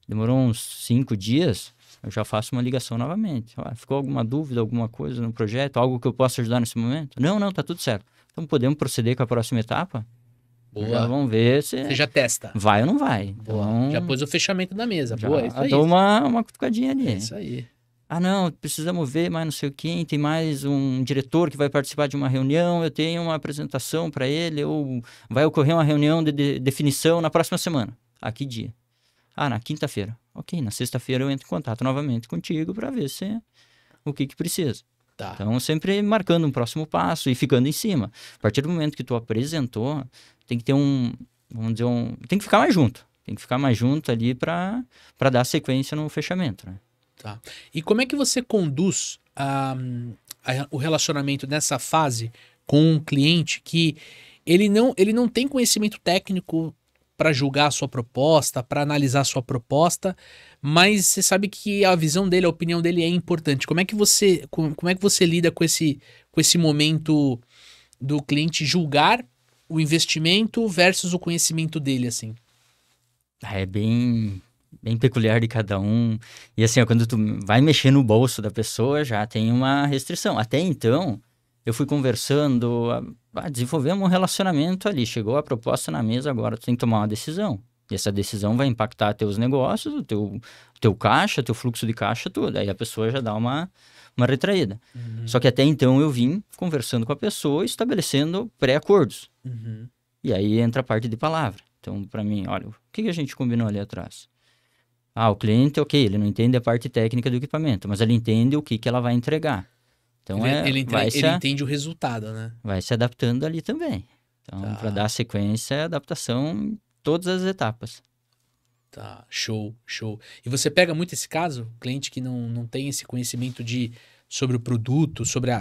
B: Demorou uns 5 dias, eu já faço uma ligação novamente. Ficou alguma dúvida, alguma coisa no projeto, algo que eu possa ajudar nesse momento? Não, tá tudo certo. Então podemos proceder com a próxima etapa?
A: Boa.
B: Já vamos ver se...
A: Você já testa.
B: Vai ou não vai.
A: Então, já pôs o fechamento da mesa.
B: Já
A: boa, é isso aí.
B: dou uma cutucadinha ali.
A: É isso aí.
B: Não, precisamos ver mais não sei o quê, tem mais um diretor que vai participar de uma reunião, eu tenho uma apresentação para ele, ou vai ocorrer uma reunião de definição na próxima semana. Que dia? Na quinta-feira. Ok, na sexta-feira eu entro em contato novamente contigo para ver o que precisa.
A: Tá.
B: Então, sempre marcando um próximo passo e ficando em cima. A partir do momento que tu apresentou, tem que ter tem que ficar mais junto. Tem que ficar mais junto ali para dar sequência no fechamento, né?
A: Tá. E como é que você conduz o relacionamento nessa fase com um cliente que ele não tem conhecimento técnico para julgar a sua proposta, para analisar a sua proposta, mas você sabe que a visão dele, a opinião dele é importante. Como é que você lida com esse momento do cliente julgar o investimento versus o conhecimento dele, assim?
B: É bem peculiar de cada um. E assim, quando tu vai mexer no bolso da pessoa, já tem uma restrição. Até então, eu fui conversando, desenvolvemos um relacionamento ali. Chegou a proposta na mesa, agora tu tem que tomar uma decisão. E essa decisão vai impactar teus negócios, o teu caixa, teu fluxo de caixa, tudo. Aí a pessoa já dá uma retraída. Só que até então eu vim conversando com a pessoa, estabelecendo pré-acordos. E aí entra a parte de palavra. Então, para mim, olha, o que a gente combinou ali atrás? O cliente, ok, ele não entende a parte técnica do equipamento, mas ele entende o que ela vai entregar. Então,
A: ele entende o resultado, né?
B: Vai se adaptando ali também. Então, para dar sequência, adaptação em todas as etapas.
A: Tá, show. E você pega muito esse caso? Cliente que não tem esse conhecimento sobre o produto, sobre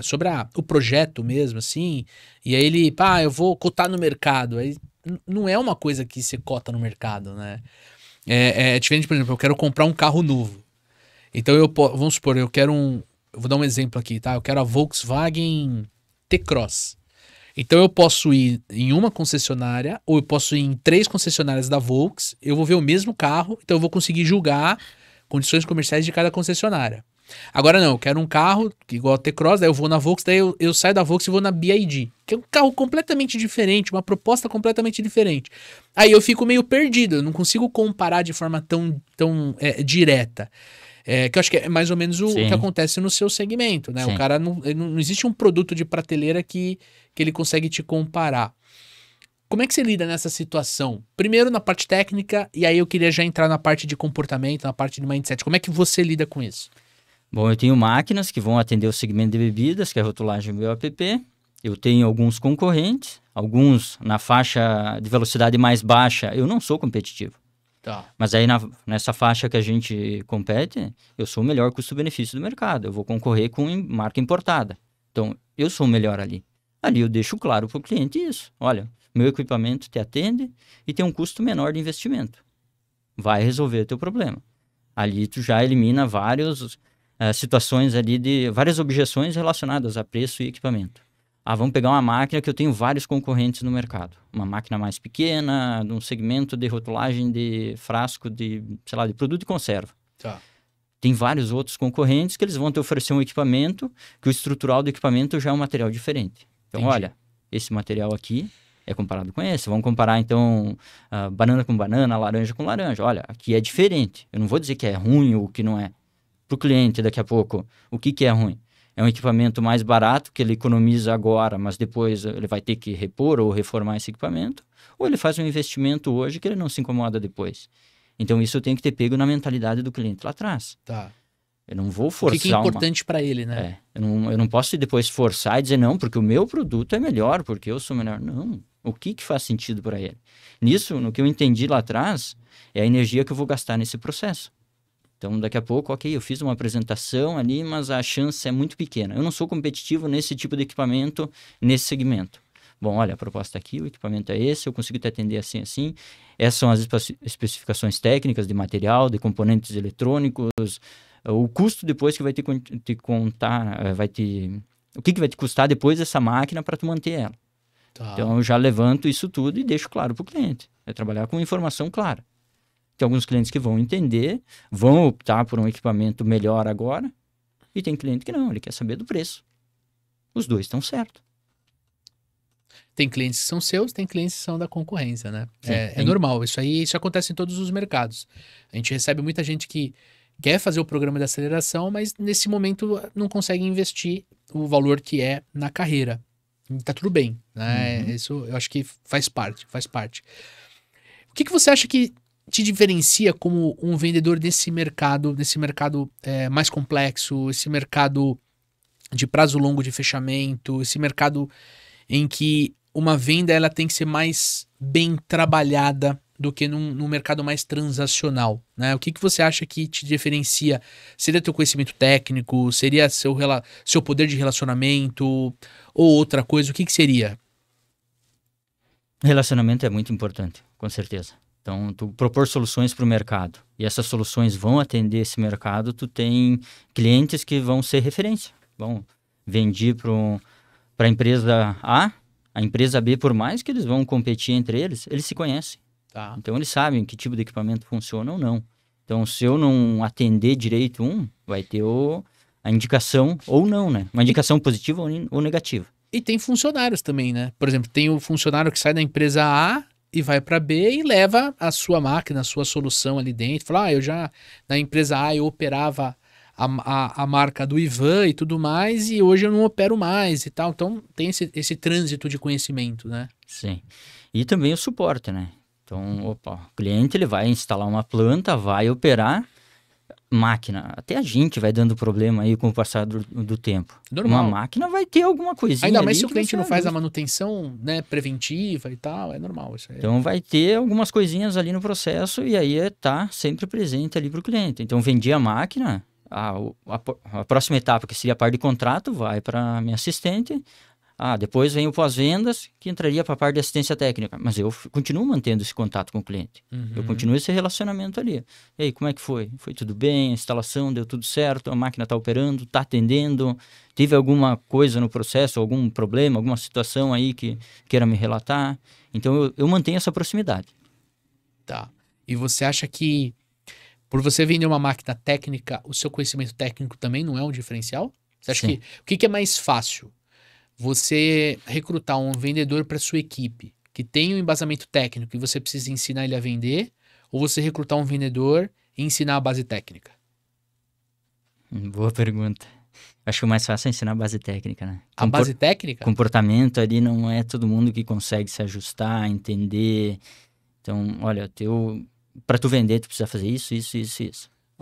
A: o projeto mesmo, assim, e aí ele, eu vou cotar no mercado. Aí não é uma coisa que você cota no mercado, né? É diferente, por exemplo, eu quero comprar um carro novo. Então, vamos supor, eu vou dar um exemplo aqui, tá? Eu quero a Volkswagen T-Cross. Então, eu posso ir em uma concessionária, ou eu posso ir em 3 concessionárias da Volks, eu vou ver o mesmo carro, então eu vou conseguir julgar condições comerciais de cada concessionária. Agora não, eu quero um carro igual a T-Cross, daí eu vou na Volks, daí eu saio da Volks e vou na BYD, que é um carro completamente diferente, uma proposta completamente diferente. Aí eu fico meio perdido, eu não consigo comparar de forma tão direta. Que eu acho que é mais ou menos o que acontece no seu segmento, né? Sim. O cara não existe um produto de prateleira que ele consegue te comparar. Como é que você lida nessa situação? Primeiro na parte técnica, e aí eu queria já entrar na parte de comportamento, na parte de mindset. Como é que você lida com isso?
B: Bom, eu tenho máquinas que vão atender o segmento de bebidas, que é a rotulagem BOPP, Eu tenho alguns concorrentes, alguns na faixa de velocidade mais baixa, eu não sou competitivo.
A: Tá.
B: Mas aí nessa faixa que a gente compete, eu sou o melhor custo-benefício do mercado. Eu vou concorrer com marca importada. Então, eu sou o melhor ali. Ali eu deixo claro para o cliente isso. Olha, meu equipamento te atende e tem um custo menor de investimento. Vai resolver o teu problema. Ali tu já elimina várias situações ali de várias objeções relacionadas a preço e equipamento. Vamos pegar uma máquina que eu tenho vários concorrentes no mercado. Uma máquina mais pequena, num segmento de rotulagem de frasco de, sei lá, de produto de conserva.
A: Tá.
B: Tem vários outros concorrentes que eles vão te oferecer um equipamento, que o estrutural do equipamento já é um material diferente. Então,
A: Entendi.
B: olha, esse material aqui é comparado com esse. Vamos comparar, então, banana com banana, laranja com laranja. Olha, aqui é diferente. Eu não vou dizer que é ruim ou que não é. Para o cliente, daqui a pouco, o que é ruim? É um equipamento mais barato, que ele economiza agora, mas depois ele vai ter que repor ou reformar esse equipamento. Ou ele faz um investimento hoje que ele não se incomoda depois. Então, isso eu tenho que ter pego na mentalidade do cliente lá atrás.
A: Tá.
B: Eu não vou forçar.
A: O que é importante para ele, né?
B: Eu não posso depois forçar e dizer, não, porque o meu produto é melhor, porque eu sou melhor. Não. O que faz sentido para ele? Nisso, no que eu entendi lá atrás, é a energia que eu vou gastar nesse processo. Então, daqui a pouco, ok, eu fiz uma apresentação ali, mas a chance é muito pequena. Eu não sou competitivo nesse tipo de equipamento, nesse segmento. Bom, olha, a proposta aqui, o equipamento é esse, eu consigo te atender assim, assim. Essas são as especificações técnicas de material, de componentes eletrônicos, o custo depois que vai te contar, o que vai te custar depois essa máquina para tu manter ela.
A: Tá.
B: Então, eu já levanto isso tudo e deixo claro para o cliente. É trabalhar com informação clara. Tem alguns clientes que vão entender, vão optar por um equipamento melhor agora, e tem cliente que não, ele quer saber do preço. Os dois estão certos.
A: Tem clientes que são seus, tem clientes que são da concorrência, né?
B: Sim,
A: É normal, isso acontece em todos os mercados. A gente recebe muita gente que quer fazer o programa de aceleração, mas nesse momento não consegue investir o valor que é na carreira. E tá tudo bem, né? Isso eu acho que faz parte. O que você acha que te diferencia como um vendedor desse mercado mais complexo, esse mercado de prazo longo de fechamento, esse mercado em que uma venda ela tem que ser mais bem trabalhada do que num mercado mais transacional, né? O que você acha que te diferencia? Seria teu conhecimento técnico? Seria seu poder de relacionamento? Ou outra coisa? O que seria?
B: Relacionamento é muito importante, com certeza. Então, tu propor soluções para o mercado e essas soluções vão atender esse mercado, tu tem clientes que vão ser referência. Bom, vendi para a empresa empresa B, por mais que eles vão competir entre eles se conhecem.
A: Tá.
B: Então, eles sabem que tipo de equipamento funciona ou não. Então, se eu não atender direito vai ter a indicação ou não, né? Uma indicação positiva ou negativa.
A: E tem funcionários também, né? Por exemplo, tem o funcionário que sai da empresa A e vai para B e leva a sua máquina, a sua solução ali dentro. Fala, eu já na empresa A eu operava a marca do Ivan e tudo mais, e hoje eu não opero mais e tal. Então tem esse trânsito de conhecimento, né?
B: Sim. E também o suporte, né? Então, o cliente ele vai instalar uma planta, vai operar máquina. Até a gente vai dando problema aí com o passar do tempo.
A: Normal.
B: Uma máquina vai ter alguma coisinha.
A: Ainda mais se o cliente não faz a manutenção, né, preventiva e tal, é normal isso aí.
B: Então vai ter algumas coisinhas ali no processo e aí tá sempre presente ali para o cliente. Então vendi a máquina, a próxima etapa, que seria a parte de contrato, vai para minha assistente. Depois vem o pós-vendas, que entraria para a parte de assistência técnica. Mas eu continuo mantendo esse contato com o cliente. Eu continuo esse relacionamento ali. E aí, como é que foi? Foi tudo bem? A instalação deu tudo certo? A máquina está operando? Está atendendo? Teve alguma coisa no processo? Algum problema? Alguma situação aí que queira me relatar? Então, eu mantenho essa proximidade.
A: Tá. E você acha que, por você vender uma máquina técnica, o seu conhecimento técnico também não é um diferencial? Você acha
B: Sim.
A: que o que é mais fácil? Você recrutar um vendedor para sua equipe que tem um embasamento técnico e você precisa ensinar ele a vender, ou você recrutar um vendedor e ensinar a base técnica?
B: Boa pergunta. Acho que o mais fácil é ensinar a base técnica, né?
A: A base técnica?
B: Comportamento ali não é todo mundo que consegue se ajustar, entender. Então, olha, para tu vender, tu precisa fazer isso.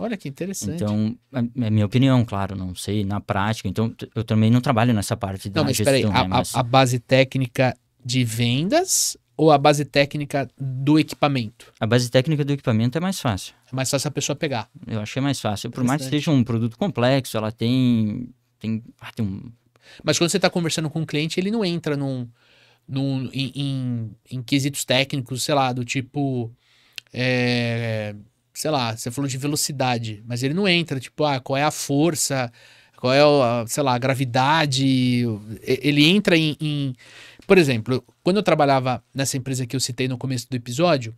A: Olha que interessante.
B: Então, é minha opinião, claro, não sei na prática. Então, eu também não trabalho nessa parte da
A: Não, mas espera aí,
B: gestão, né? Mas
A: a base técnica de vendas ou a base técnica do equipamento?
B: a base técnica do equipamento é mais fácil.
A: É mais fácil a pessoa pegar.
B: Eu acho que é mais fácil. Por mais que
A: Interessante.
B: seja um produto complexo, ela tem
A: Mas quando você está conversando com um cliente, ele não entra em quesitos técnicos, sei lá, do tipo, sei lá, você falou de velocidade, mas ele não entra, tipo, qual é a força, qual é, sei lá, a gravidade. Ele entra por exemplo, quando eu trabalhava nessa empresa que eu citei no começo do episódio,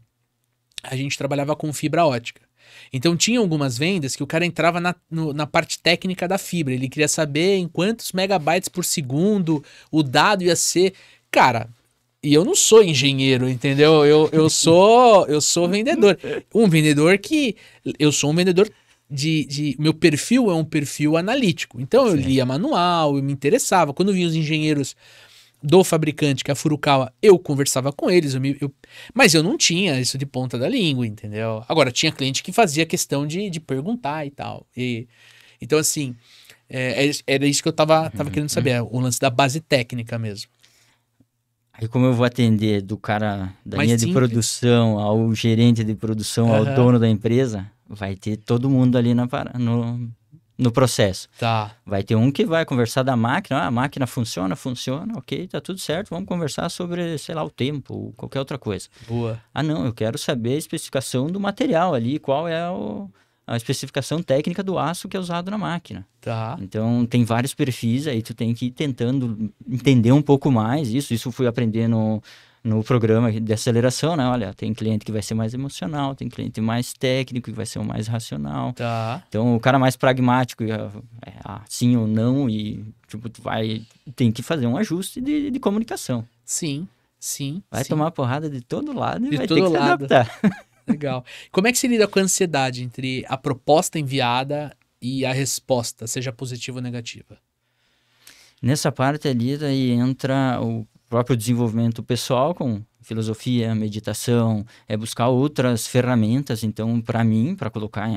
A: a gente trabalhava com fibra ótica. Então tinha algumas vendas que o cara entrava na parte técnica da fibra. Ele queria saber em quantos megabytes por segundo o dado ia ser. Cara, e eu não sou engenheiro, entendeu? Eu sou vendedor. Um vendedor que... Eu sou um vendedor meu perfil é um perfil analítico. Então eu lia manual, eu me interessava. Quando vinha os engenheiros do fabricante, que é a Furukawa, eu conversava com eles, mas eu não tinha isso de ponta da língua, entendeu? Agora, tinha cliente que fazia questão de perguntar e tal. Então, assim, era isso que eu tava querendo saber, o lance da base técnica mesmo.
B: Aí como eu vou atender do cara da
A: Mais
B: linha de
A: simples.
B: produção ao gerente de produção, ao dono da empresa, vai ter todo mundo ali no processo.
A: Tá.
B: Vai ter um que vai conversar da máquina, a máquina funciona, ok, tá tudo certo, vamos conversar sobre, sei lá, o tempo, ou qualquer outra coisa.
A: Boa.
B: Ah, não, eu quero saber a especificação do material ali, qual é a especificação técnica do aço que é usado na máquina.
A: Tá.
B: Então, tem vários perfis, aí tu tem que ir tentando entender um pouco mais isso eu fui aprendendo no programa de aceleração, né? Olha, tem cliente que vai ser mais emocional, tem cliente mais técnico que vai ser o mais racional.
A: Tá.
B: Então, o cara mais pragmático, sim ou não, e tipo, tem que fazer um ajuste de comunicação.
A: Sim.
B: Vai tomar porrada de todo lado e
A: De
B: vai
A: todo
B: ter que se
A: lado.
B: adaptar.
A: Legal. Como é que se lida com a ansiedade entre a proposta enviada e a resposta, seja positiva ou negativa?
B: Nessa parte ali, daí entra o próprio desenvolvimento pessoal com filosofia, meditação, buscar outras ferramentas. Então, para mim, para colocar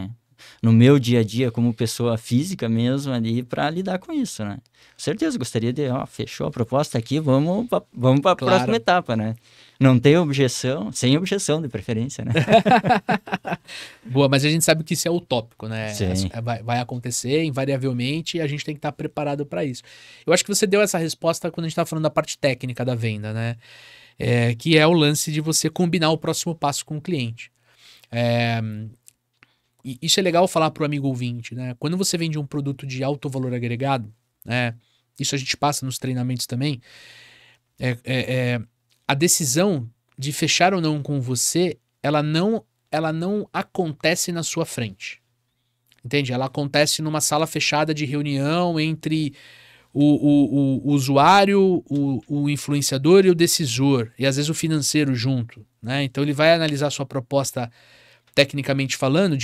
B: no meu dia a dia como pessoa física mesmo ali, para lidar com isso, né? Com certeza, gostaria de, fechou a proposta aqui, vamos para a próxima etapa, né? Não tem objeção, sem objeção de preferência, né?
A: Boa, mas a gente sabe que isso é utópico, né?
B: Sim.
A: Vai acontecer invariavelmente e a gente tem que estar preparado para isso. Eu acho que você deu essa resposta quando a gente estava falando da parte técnica da venda, né? Que é o lance de você combinar o próximo passo com o cliente. E isso é legal falar para o amigo ouvinte, né? Quando você vende um produto de alto valor agregado, né? Isso a gente passa nos treinamentos também. A decisão de fechar ou não com você, ela não acontece na sua frente. Entende? Ela acontece numa sala fechada de reunião entre o usuário, o influenciador e o decisor, e às vezes o financeiro junto, né? Então ele vai analisar a sua proposta tecnicamente falando,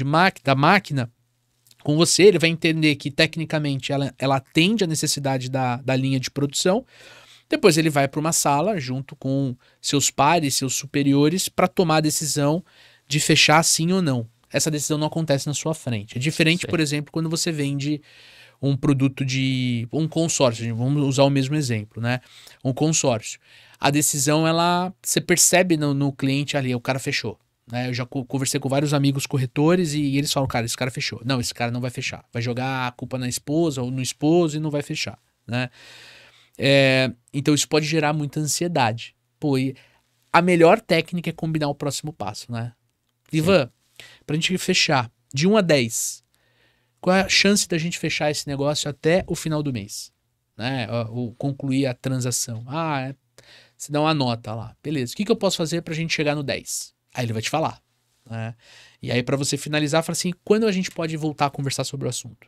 A: da máquina, com você, ele vai entender que tecnicamente ela atende a necessidade da linha de produção. Depois ele vai para uma sala junto com seus pares, seus superiores, para tomar a decisão de fechar sim ou não. Essa decisão não acontece na sua frente. É diferente, por exemplo, quando você vende um produto de um consórcio. Vamos usar o mesmo exemplo, né? Um consórcio. A decisão, você percebe no cliente ali, o cara fechou. Né? Eu já conversei com vários amigos corretores e eles falam, cara, esse cara fechou. Não, esse cara não vai fechar. Vai jogar a culpa na esposa ou no esposo e não vai fechar, né? Então isso pode gerar muita ansiedade. Pô, e a melhor técnica é combinar o próximo passo, né? Ivan, pra gente fechar, de 1 a 10, qual é a chance da gente fechar esse negócio até o final do mês? Né? Ou concluir a transação. Você dá uma nota lá. Beleza, o que eu posso fazer pra gente chegar no 10? Aí ele vai te falar. Né? E aí pra você finalizar, fala assim, quando a gente pode voltar a conversar sobre o assunto?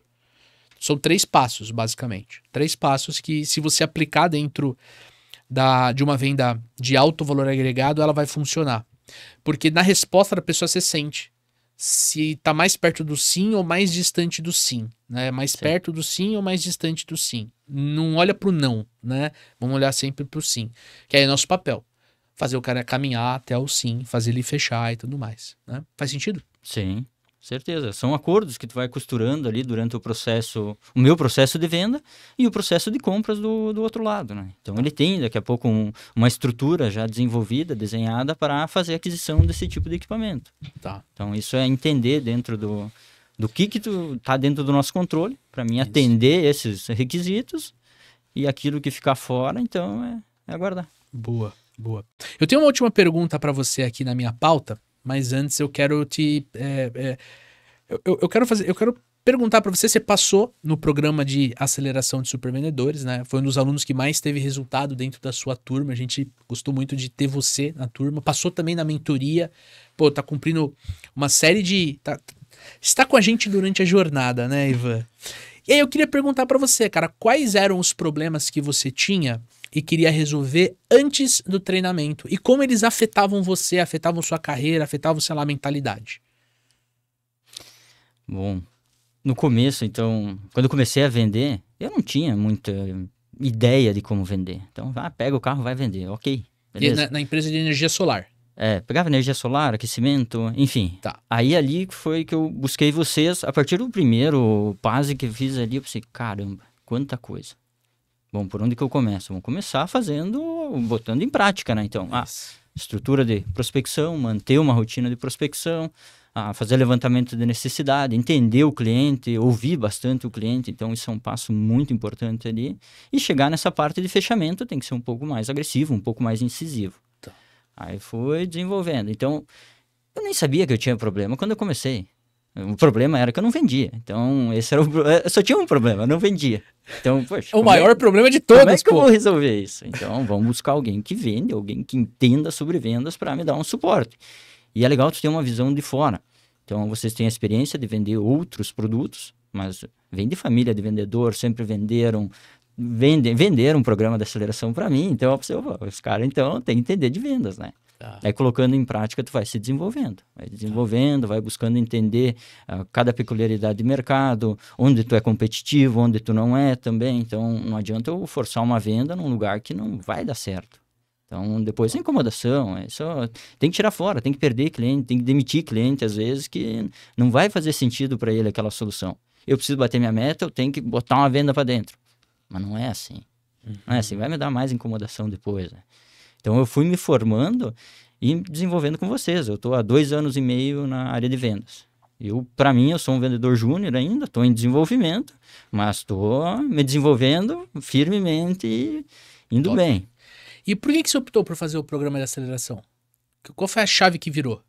A: São 3 passos, basicamente. 3 passos que, se você aplicar dentro de uma venda de alto valor agregado, ela vai funcionar. Porque na resposta da pessoa você sente se está mais perto do sim ou mais distante do sim. Né? Mais perto do sim ou mais distante do sim. Não olha para o não, né? Vamos olhar sempre para o sim. Que aí é nosso papel. Fazer o cara caminhar até o sim, fazer ele fechar e tudo mais. Né? Faz sentido?
B: Sim. certeza. São acordos que tu vai costurando ali durante o processo, o meu processo de venda e o processo de compras do outro lado, né? Então, ele tem, daqui a pouco, uma estrutura já desenvolvida, desenhada para fazer a aquisição desse tipo de equipamento.
A: Tá.
B: Então, isso é entender dentro do que tu tá dentro do nosso controle, para mim atender esses requisitos, e aquilo que ficar fora, então, é aguardar.
A: Boa, boa. Eu tenho uma última pergunta para você aqui na minha pauta, mas antes eu quero te... Eu quero perguntar para você, você passou no programa de aceleração de supervendedores, né? Foi um dos alunos que mais teve resultado dentro da sua turma, a gente gostou muito de ter você na turma, passou também na mentoria, pô, tá cumprindo uma série de... Está com a gente durante a jornada, né, Ivan? E aí eu queria perguntar pra você, cara, quais eram os problemas que você tinha e queria resolver antes do treinamento? E como eles afetavam você, afetavam sua carreira, afetavam, sei lá, a mentalidade?
B: Bom, no começo, então, quando eu comecei a vender, eu não tinha muita ideia de como vender. Então, pega o carro, vai vender, ok, beleza.
A: Na empresa de energia solar.
B: Pegava energia solar, aquecimento, enfim.
A: Tá.
B: Aí ali foi que eu busquei vocês. A partir do primeiro PASE que eu fiz ali, eu pensei, caramba, quanta coisa. Bom, por onde que eu começo? Vamos começar botando em prática, né? Então, estrutura de prospecção, manter uma rotina de prospecção, fazer levantamento de necessidade, entender o cliente, ouvir bastante o cliente. Então, isso é um passo muito importante ali. E chegar nessa parte de fechamento tem que ser um pouco mais agressivo, um pouco mais incisivo. Aí fui desenvolvendo. Então, eu nem sabia que eu tinha problema quando eu comecei. O problema era que eu não vendia. Então, esse era eu só tinha um problema, eu não vendia. Então, poxa...
A: O maior problema de todos,
B: como é que eu vou resolver isso? Então, vamos buscar alguém que vende, alguém que entenda sobre vendas para me dar um suporte. E é legal tu ter uma visão de fora. Então, vocês têm a experiência de vender outros produtos, mas vem de família de vendedor, sempre venderam um programa de aceleração para mim, então eu pensei, os caras então tem que entender de vendas, né? Aí colocando em prática tu vai se desenvolvendo, vai buscando entender cada peculiaridade de mercado, onde tu é competitivo, onde tu não é também. Então não adianta eu forçar uma venda num lugar que não vai dar certo. Então depois é incomodação, tem que tirar fora, tem que perder cliente, tem que demitir cliente às vezes que não vai fazer sentido para ele aquela solução. Eu preciso bater minha meta, eu tenho que botar uma venda para dentro. Mas não é assim. Não é assim, vai me dar mais incomodação depois, né? Então eu fui me formando e desenvolvendo com vocês. Eu estou há 2 anos e meio na área de vendas. Para mim, eu sou um vendedor júnior ainda, estou em desenvolvimento, mas estou me desenvolvendo firmemente e indo bem.
A: E por que você optou por fazer o programa de aceleração? Qual foi a chave que virou?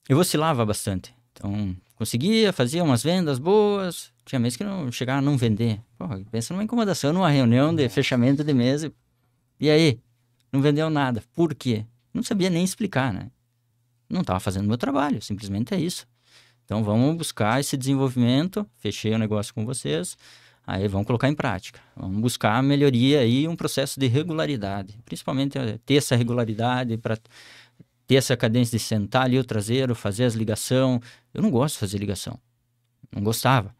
B: Eu oscilava bastante. Então, conseguia, fazia umas vendas boas, tinha mês que não chegava a não vender. Pô, pensa numa incomodação, numa reunião de fechamento de mês. E aí? Não vendeu nada. Por quê? Não sabia nem explicar, né? Não estava fazendo meu trabalho, simplesmente é isso. Então, vamos buscar esse desenvolvimento. Fechei o negócio com vocês. Aí, vamos colocar em prática. Vamos buscar a melhoria e um processo de regularidade. Principalmente ter essa regularidade para ter essa cadência de sentar ali o traseiro, fazer as ligações. Eu não gosto de fazer ligação. Não gostava.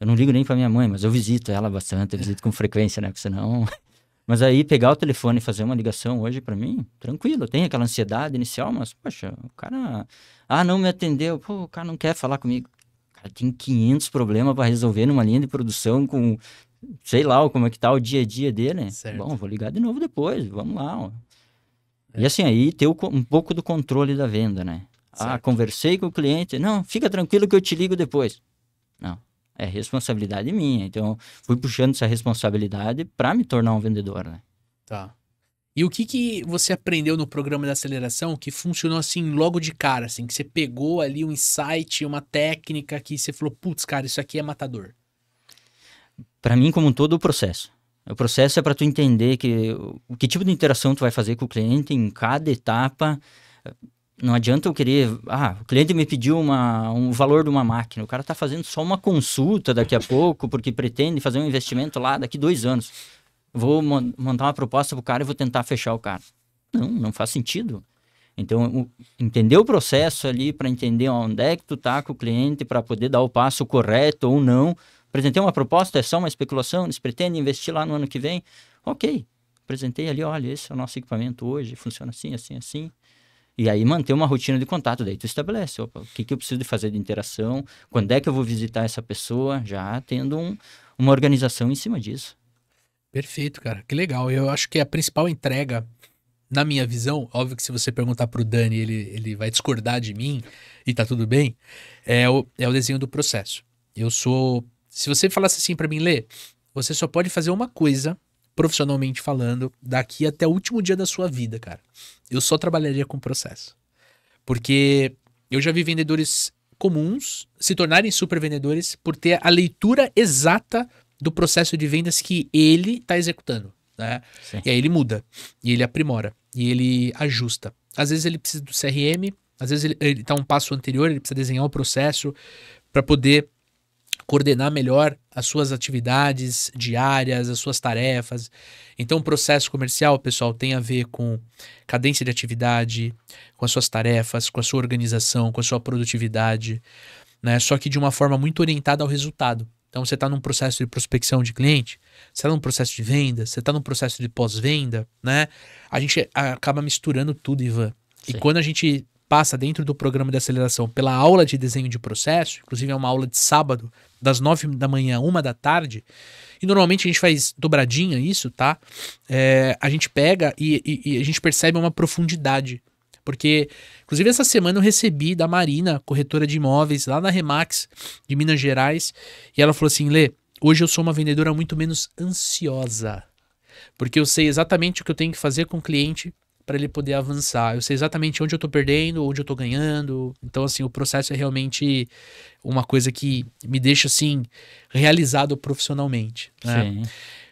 B: Eu não ligo nem para minha mãe, mas eu visito ela bastante, eu visito com frequência, né? Porque senão... Mas aí pegar o telefone e fazer uma ligação hoje para mim, tranquilo. Tem aquela ansiedade inicial, mas, poxa, o cara... não me atendeu. Pô, o cara não quer falar comigo. O cara tem 500 problemas para resolver numa linha de produção com... Sei lá como é que tá o dia a dia dele. Certo. Bom, vou ligar de novo depois, vamos lá. Ó. E assim, aí ter um pouco do controle da venda, né? Certo. Conversei com o cliente. Não, fica tranquilo que eu te ligo depois. Não. É responsabilidade minha. Então, fui puxando essa responsabilidade para me tornar um vendedor, né?
A: Tá. E o que você aprendeu no programa de aceleração que funcionou assim logo de cara, assim, que você pegou ali um insight, uma técnica que você falou, putz, cara, isso aqui é matador?
B: Para mim, como todo o processo. O processo é para tu entender que tipo de interação tu vai fazer com o cliente em cada etapa. Não adianta eu querer... o cliente me pediu um valor de uma máquina. O cara está fazendo só uma consulta daqui a pouco, porque pretende fazer um investimento lá daqui 2 anos. Vou montar uma proposta para o cara e vou tentar fechar o cara. Não faz sentido. Então, entender o processo ali para entender onde é que tu tá com o cliente, para poder dar o passo correto ou não. Apresentei uma proposta, é só uma especulação, eles pretendem investir lá no ano que vem. Ok, apresentei ali, olha, esse é o nosso equipamento hoje, funciona assim, assim, assim. E aí manter uma rotina de contato, daí tu estabelece, opa, o que eu preciso de fazer de interação, quando é que eu vou visitar essa pessoa, já tendo uma organização em cima disso.
A: Perfeito, cara. Que legal. Eu acho que a principal entrega, na minha visão, óbvio que se você perguntar pro Dani, ele vai discordar de mim e tá tudo bem, é o desenho do processo. Se você falasse assim pra mim, Lê, você só pode fazer uma coisa, profissionalmente falando, daqui até o último dia da sua vida, cara. Eu só trabalharia com processo. Porque eu já vi vendedores comuns se tornarem super vendedores por ter a leitura exata do processo de vendas que ele está executando, né?
B: Sim.
A: E aí ele muda, e ele aprimora, e ele ajusta. Às vezes ele precisa do CRM, às vezes ele tá um passo anterior, ele precisa desenhar o processo para poder coordenar melhor as suas atividades diárias, as suas tarefas. Então, o processo comercial, pessoal, tem a ver com cadência de atividade, com as suas tarefas, com a sua organização, com a sua produtividade, né? Só que de uma forma muito orientada ao resultado. Então, você está num processo de prospecção de cliente, você está num processo de venda, você está num processo de pós-venda, né? A gente acaba misturando tudo, Ivan.
B: Sim.
A: E quando a gente passa dentro do programa de aceleração pela aula de desenho de processo, inclusive é uma aula de sábado, das 9 da manhã a 1 da tarde, e normalmente a gente faz dobradinha isso, tá? A gente pega e a gente percebe uma profundidade. Porque, inclusive, essa semana eu recebi da Marina, corretora de imóveis, lá na Remax, de Minas Gerais, e ela falou assim, Lê, hoje eu sou uma vendedora muito menos ansiosa, porque eu sei exatamente o que eu tenho que fazer com o cliente para ele poder avançar. Eu sei exatamente onde eu tô perdendo, onde eu tô ganhando. Então, assim, o processo é realmente uma coisa que me deixa, assim, realizado profissionalmente, né?
B: Sim.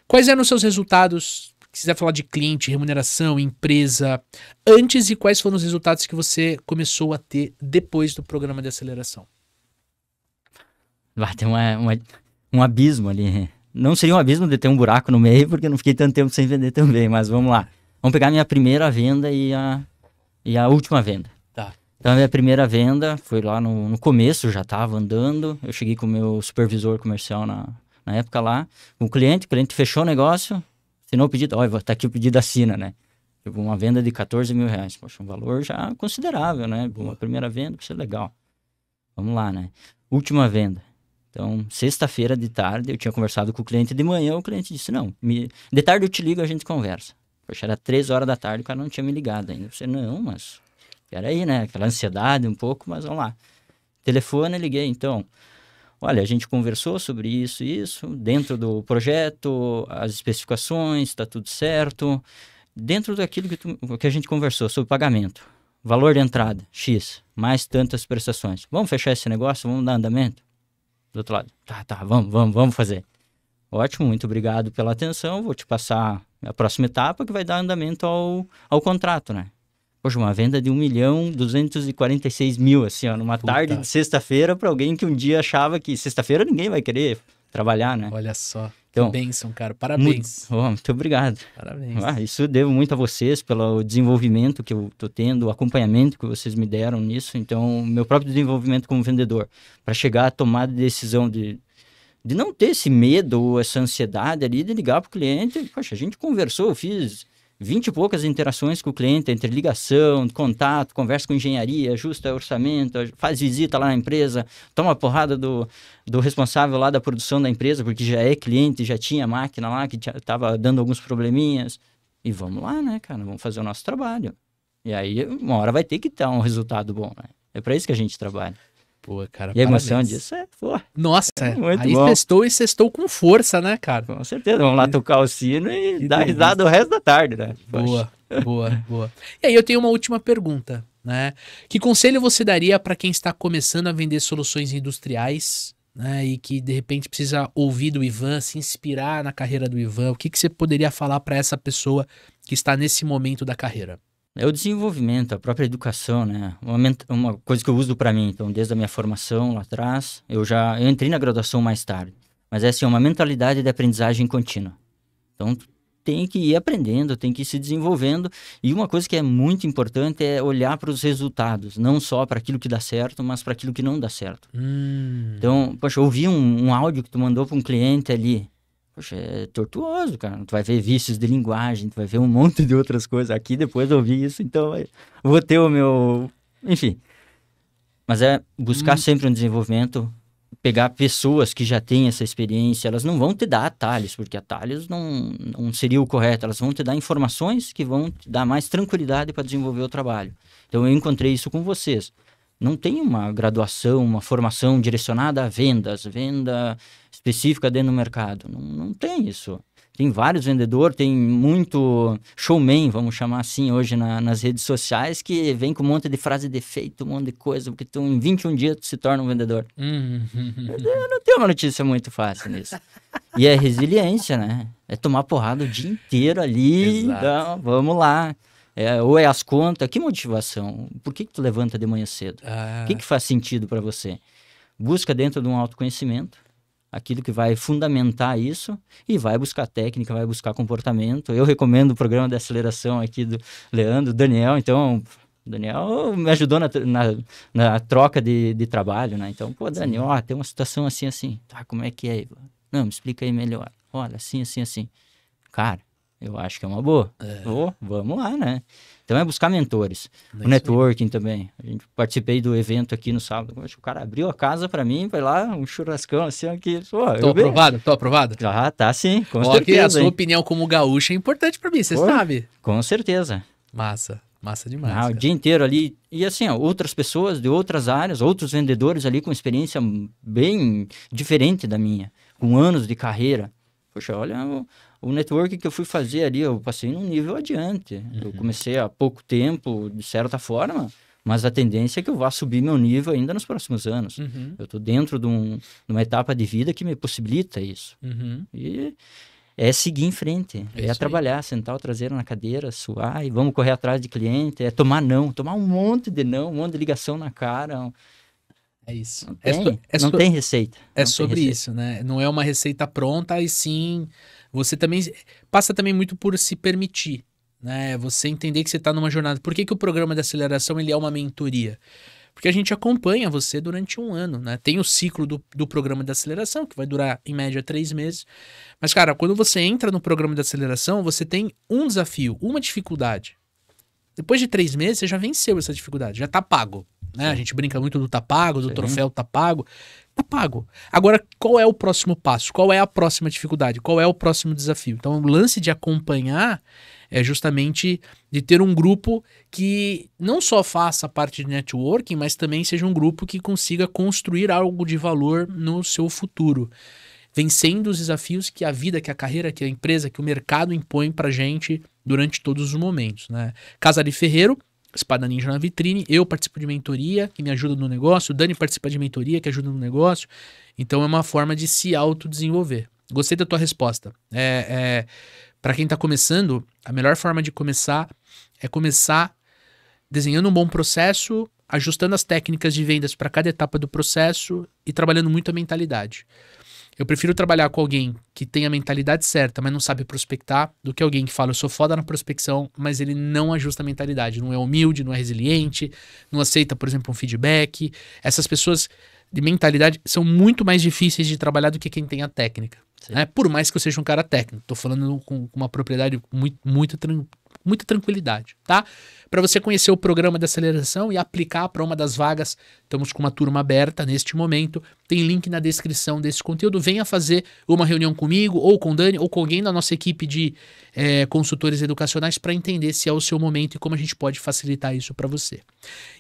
A: Quais eram os seus resultados? Se quiser falar de cliente, remuneração, empresa, antes, e quais foram os resultados que você começou a ter depois do programa de aceleração?
B: Tem um abismo ali. Não seria um abismo de ter um buraco no meio, porque eu não fiquei tanto tempo sem vender também, mas vamos lá. Vamos pegar a minha primeira venda e a última venda.
A: Tá.
B: Então, a minha primeira venda foi lá no começo, já estava andando. Eu cheguei com o meu supervisor comercial na época lá, com o cliente fechou o negócio, assinou o pedido. Olha, tá aqui o pedido, assina, né? Tipo, uma venda de 14 mil reais. Poxa, um valor já considerável, né? Uma primeira venda, isso é legal. Vamos lá, né? Última venda. Então, sexta-feira de tarde, eu tinha conversado com o cliente de manhã, o cliente disse, não, de tarde eu te ligo, a gente conversa. Poxa, era 3 horas da tarde, o cara não tinha me ligado ainda. Eu disse, não, mas peraí, né? Aquela ansiedade um pouco, mas vamos lá. Telefone, liguei, então. Olha, a gente conversou sobre isso, dentro do projeto, as especificações, está tudo certo. Dentro daquilo que a gente conversou sobre pagamento, valor de entrada, X, mais tantas prestações. Vamos fechar esse negócio? Vamos dar andamento? Do outro lado, tá, vamos fazer. Ótimo, muito obrigado pela atenção, vou te passar a próxima etapa que vai dar andamento ao contrato, né? Poxa, uma venda de 1.246.000, assim, ó, numa tarde de sexta-feira para alguém que um dia achava que sexta-feira ninguém vai querer trabalhar, né?
A: Olha só,
B: então,
A: que bênção, cara, parabéns.
B: Muito obrigado.
A: Parabéns.
B: Isso eu devo muito a vocês pelo desenvolvimento que eu tô tendo, o acompanhamento que vocês me deram nisso, então, meu próprio desenvolvimento como vendedor, para chegar a tomar a decisão de não ter esse medo ou essa ansiedade ali de ligar pro cliente. Poxa, a gente conversou, eu fiz 20 e poucas interações com o cliente, entre ligação, contato, conversa com engenharia, ajusta orçamento, faz visita lá na empresa, toma porrada do responsável lá da produção da empresa, porque já é cliente, já tinha máquina lá que estava dando alguns probleminhas. E vamos lá, né, cara? Vamos fazer o nosso trabalho. E aí, uma hora vai ter que ter um resultado bom, né? É para isso que a gente trabalha.
A: Pô, cara,
B: e a emoção disso
A: Nossa,
B: muito
A: aí
B: bom.
A: Sextou com força, né, cara?
B: Com certeza, vamos lá tocar o sino e dar risada o resto da tarde, né?
A: Boa. E aí eu tenho uma última pergunta, né? Que conselho você daria para quem está começando a vender soluções industriais, né? E que de repente precisa ouvir do Ivan, se inspirar na carreira do Ivan? O que você poderia falar para essa pessoa que está nesse momento da carreira?
B: É o desenvolvimento, a própria educação, né? Uma coisa que eu uso para mim, então, desde a minha formação lá atrás, eu entrei na graduação mais tarde, mas é assim, uma mentalidade de aprendizagem contínua. Então, tem que ir aprendendo, tem que ir se desenvolvendo, e uma coisa que é muito importante é olhar para os resultados, não só para aquilo que dá certo, mas para aquilo que não dá certo. Então, poxa, eu ouvi um áudio que tu mandou para um cliente ali. poxa, é tortuoso, cara. Tu vai ver vícios de linguagem, tu vai ver um monte de outras coisas. Aqui, depois eu ouvi isso, então eu vou ter o meu... Enfim. Mas é buscar sempre um desenvolvimento, pegar pessoas que já têm essa experiência. Elas não vão te dar atalhos, porque atalhos não seria o correto. Elas vão te dar informações que vão te dar mais tranquilidade para desenvolver o trabalho. Então eu encontrei isso com vocês. Não tem uma graduação, uma formação direcionada a vendas, venda específica dentro do mercado. Não tem isso. Tem vários vendedores, tem muito showman, vamos chamar assim, hoje nas redes sociais, que vem com um monte de frase de efeito, um monte de coisa, porque tu, em 21 dias tu se torna um vendedor. Eu não tenho uma notícia muito fácil nisso. E é resiliência, né? É tomar porrada o dia inteiro ali, então, vamos lá. Ou é as contas, que motivação? Por que tu levanta de manhã cedo? O que faz sentido para você? Busca dentro de um autoconhecimento, aquilo que vai fundamentar isso, e vai buscar técnica, vai buscar comportamento. Eu recomendo o programa de aceleração aqui do Leandro, Daniel. Então, o Daniel me ajudou na troca de trabalho, né? Então, pô, Daniel, ó, tem uma situação assim, assim. Tá, como é que é, Ivan? Não, me explica aí melhor. Olha, assim, assim, assim. Cara, eu acho que é uma boa. Vamos lá, né? Então é buscar mentores. O networking também. A gente participei do evento aqui no sábado. O cara abriu a casa pra mim, foi lá, um churrascão assim aqui. Pô,
A: Tô aprovado?
B: Ah, tá sim, com
A: certeza.
B: certeza.
A: A sua opinião como gaúcho é importante pra mim, você sabe.
B: Com certeza.
A: Massa demais.
B: O dia inteiro ali. E assim, ó, outras pessoas de outras áreas, outros vendedores ali com experiência bem diferente da minha, com anos de carreira. Poxa, olha o networking que eu fui fazer ali, eu passei num nível adiante. Eu comecei há pouco tempo, de certa forma, mas a tendência é que eu vá subir meu nível ainda nos próximos anos. Eu estou dentro de uma etapa de vida que me possibilita isso. E é seguir em frente, é trabalhar, sentar o traseiro na cadeira, suar e vamos correr atrás de cliente, é tomar um monte de não, um monte de ligação na cara.
A: É isso.
B: Não tem receita.
A: Sobre isso, né? Não é uma receita pronta, e sim, você também passa também muito por se permitir, né? Você entender que você está numa jornada. Por que o programa de aceleração ele é uma mentoria? Porque a gente acompanha você durante um ano, né? Tem o ciclo do programa de aceleração, que vai durar, em média, 3 meses. Mas, cara, quando você entra no programa de aceleração, você tem um desafio, uma dificuldade. Depois de 3 meses, você já venceu essa dificuldade, já tá pago. Né? A gente brinca muito do tá pago, do troféu tá pago. Tá pago. Agora, qual é o próximo passo? Qual é a próxima dificuldade? Qual é o próximo desafio? Então, o lance de acompanhar é justamente de ter um grupo que não só faça parte de networking, mas também seja um grupo que consiga construir algo de valor no seu futuro. Vencendo os desafios que a vida, que a carreira, que a empresa, que o mercado impõe pra gente durante todos os momentos. Né? Casari Ferreiro, Espada Ninja na Vitrine, eu participo de mentoria, que me ajuda no negócio, o Dani participa de mentoria, que ajuda no negócio, então é uma forma de se autodesenvolver. Gostei da tua resposta. Para quem está começando, a melhor forma de começar é começar desenhando um bom processo, ajustando as técnicas de vendas para cada etapa do processo e trabalhando muito a mentalidade. Eu prefiro trabalhar com alguém que tem a mentalidade certa, mas não sabe prospectar, do que alguém que fala, eu sou foda na prospecção, mas ele não ajusta a mentalidade, não é humilde, não é resiliente, não aceita, por exemplo, um feedback. Essas pessoas de mentalidade são muito mais difíceis de trabalhar do que quem tem a técnica. Né? Por mais que eu seja um cara técnico, tô falando com uma propriedade muita tranquilidade, tá? Para você conhecer o programa de aceleração e aplicar para uma das vagas, estamos com uma turma aberta neste momento, tem link na descrição desse conteúdo, venha fazer uma reunião comigo, ou com o Dani, ou com alguém da nossa equipe de consultores educacionais para entender se é o seu momento e como a gente pode facilitar isso para você.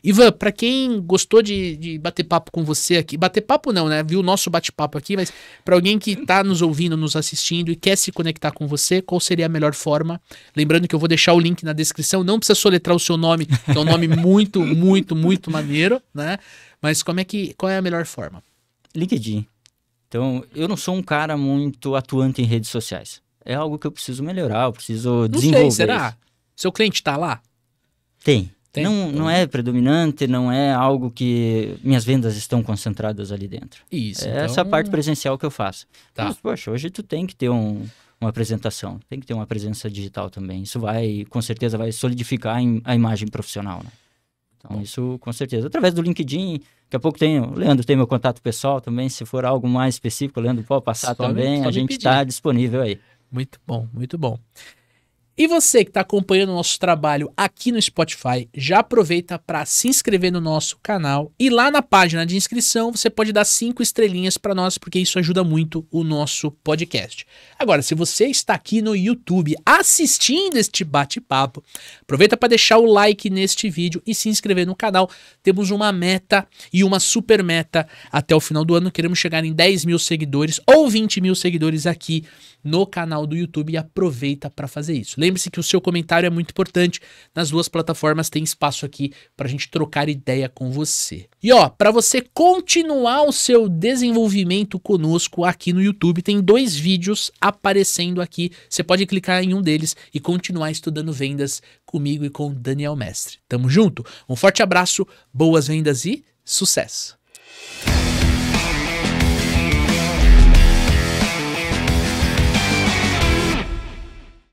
A: Ivan, para quem gostou de bater papo com você aqui, bater papo não, né? Viu o nosso bate-papo aqui, mas para alguém que está nos ouvindo, nos assistindo e quer se conectar com você, qual seria a melhor forma? Lembrando que eu vou deixar o link na descrição, não precisa soletrar o seu nome, que é um nome muito maneiro, né? Mas qual é a melhor forma?
B: LinkedIn. Então, eu não sou um cara muito atuante em redes sociais. É algo que eu preciso melhorar, eu preciso desenvolver.
A: Não sei, será? Isso. Seu cliente tá lá?
B: Tem. Não é predominante, não é algo que minhas vendas estão concentradas ali dentro.
A: Isso.
B: É essa parte presencial que eu faço.
A: Tá.
B: Mas, poxa, hoje tu tem que ter uma apresentação, tem que ter uma presença digital também. Isso com certeza vai solidificar a imagem profissional, né? Então, isso com certeza. Através do LinkedIn, daqui a pouco o Leandro tem meu contato pessoal também, se for algo mais específico, o Leandro pode passar também, a gente está disponível aí.
A: Muito bom, muito bom. E você que está acompanhando o nosso trabalho aqui no Spotify, já aproveita para se inscrever no nosso canal e lá na página de inscrição você pode dar 5 estrelinhas para nós, porque isso ajuda muito o nosso podcast. Agora, se você está aqui no YouTube assistindo este bate-papo, aproveita para deixar o like neste vídeo e se inscrever no canal. Temos uma meta e uma super meta até o final do ano. Queremos chegar em 10 mil seguidores ou 20 mil seguidores aqui no canal do YouTube e aproveita para fazer isso. Lembre-se que o seu comentário é muito importante. Nas duas plataformas tem espaço aqui para a gente trocar ideia com você. E ó, para você continuar o seu desenvolvimento conosco aqui no YouTube, tem 2 vídeos aparecendo aqui. Você pode clicar em um deles e continuar estudando vendas comigo e com Daniel Mestre. Tamo junto? Um forte abraço, boas vendas e sucesso!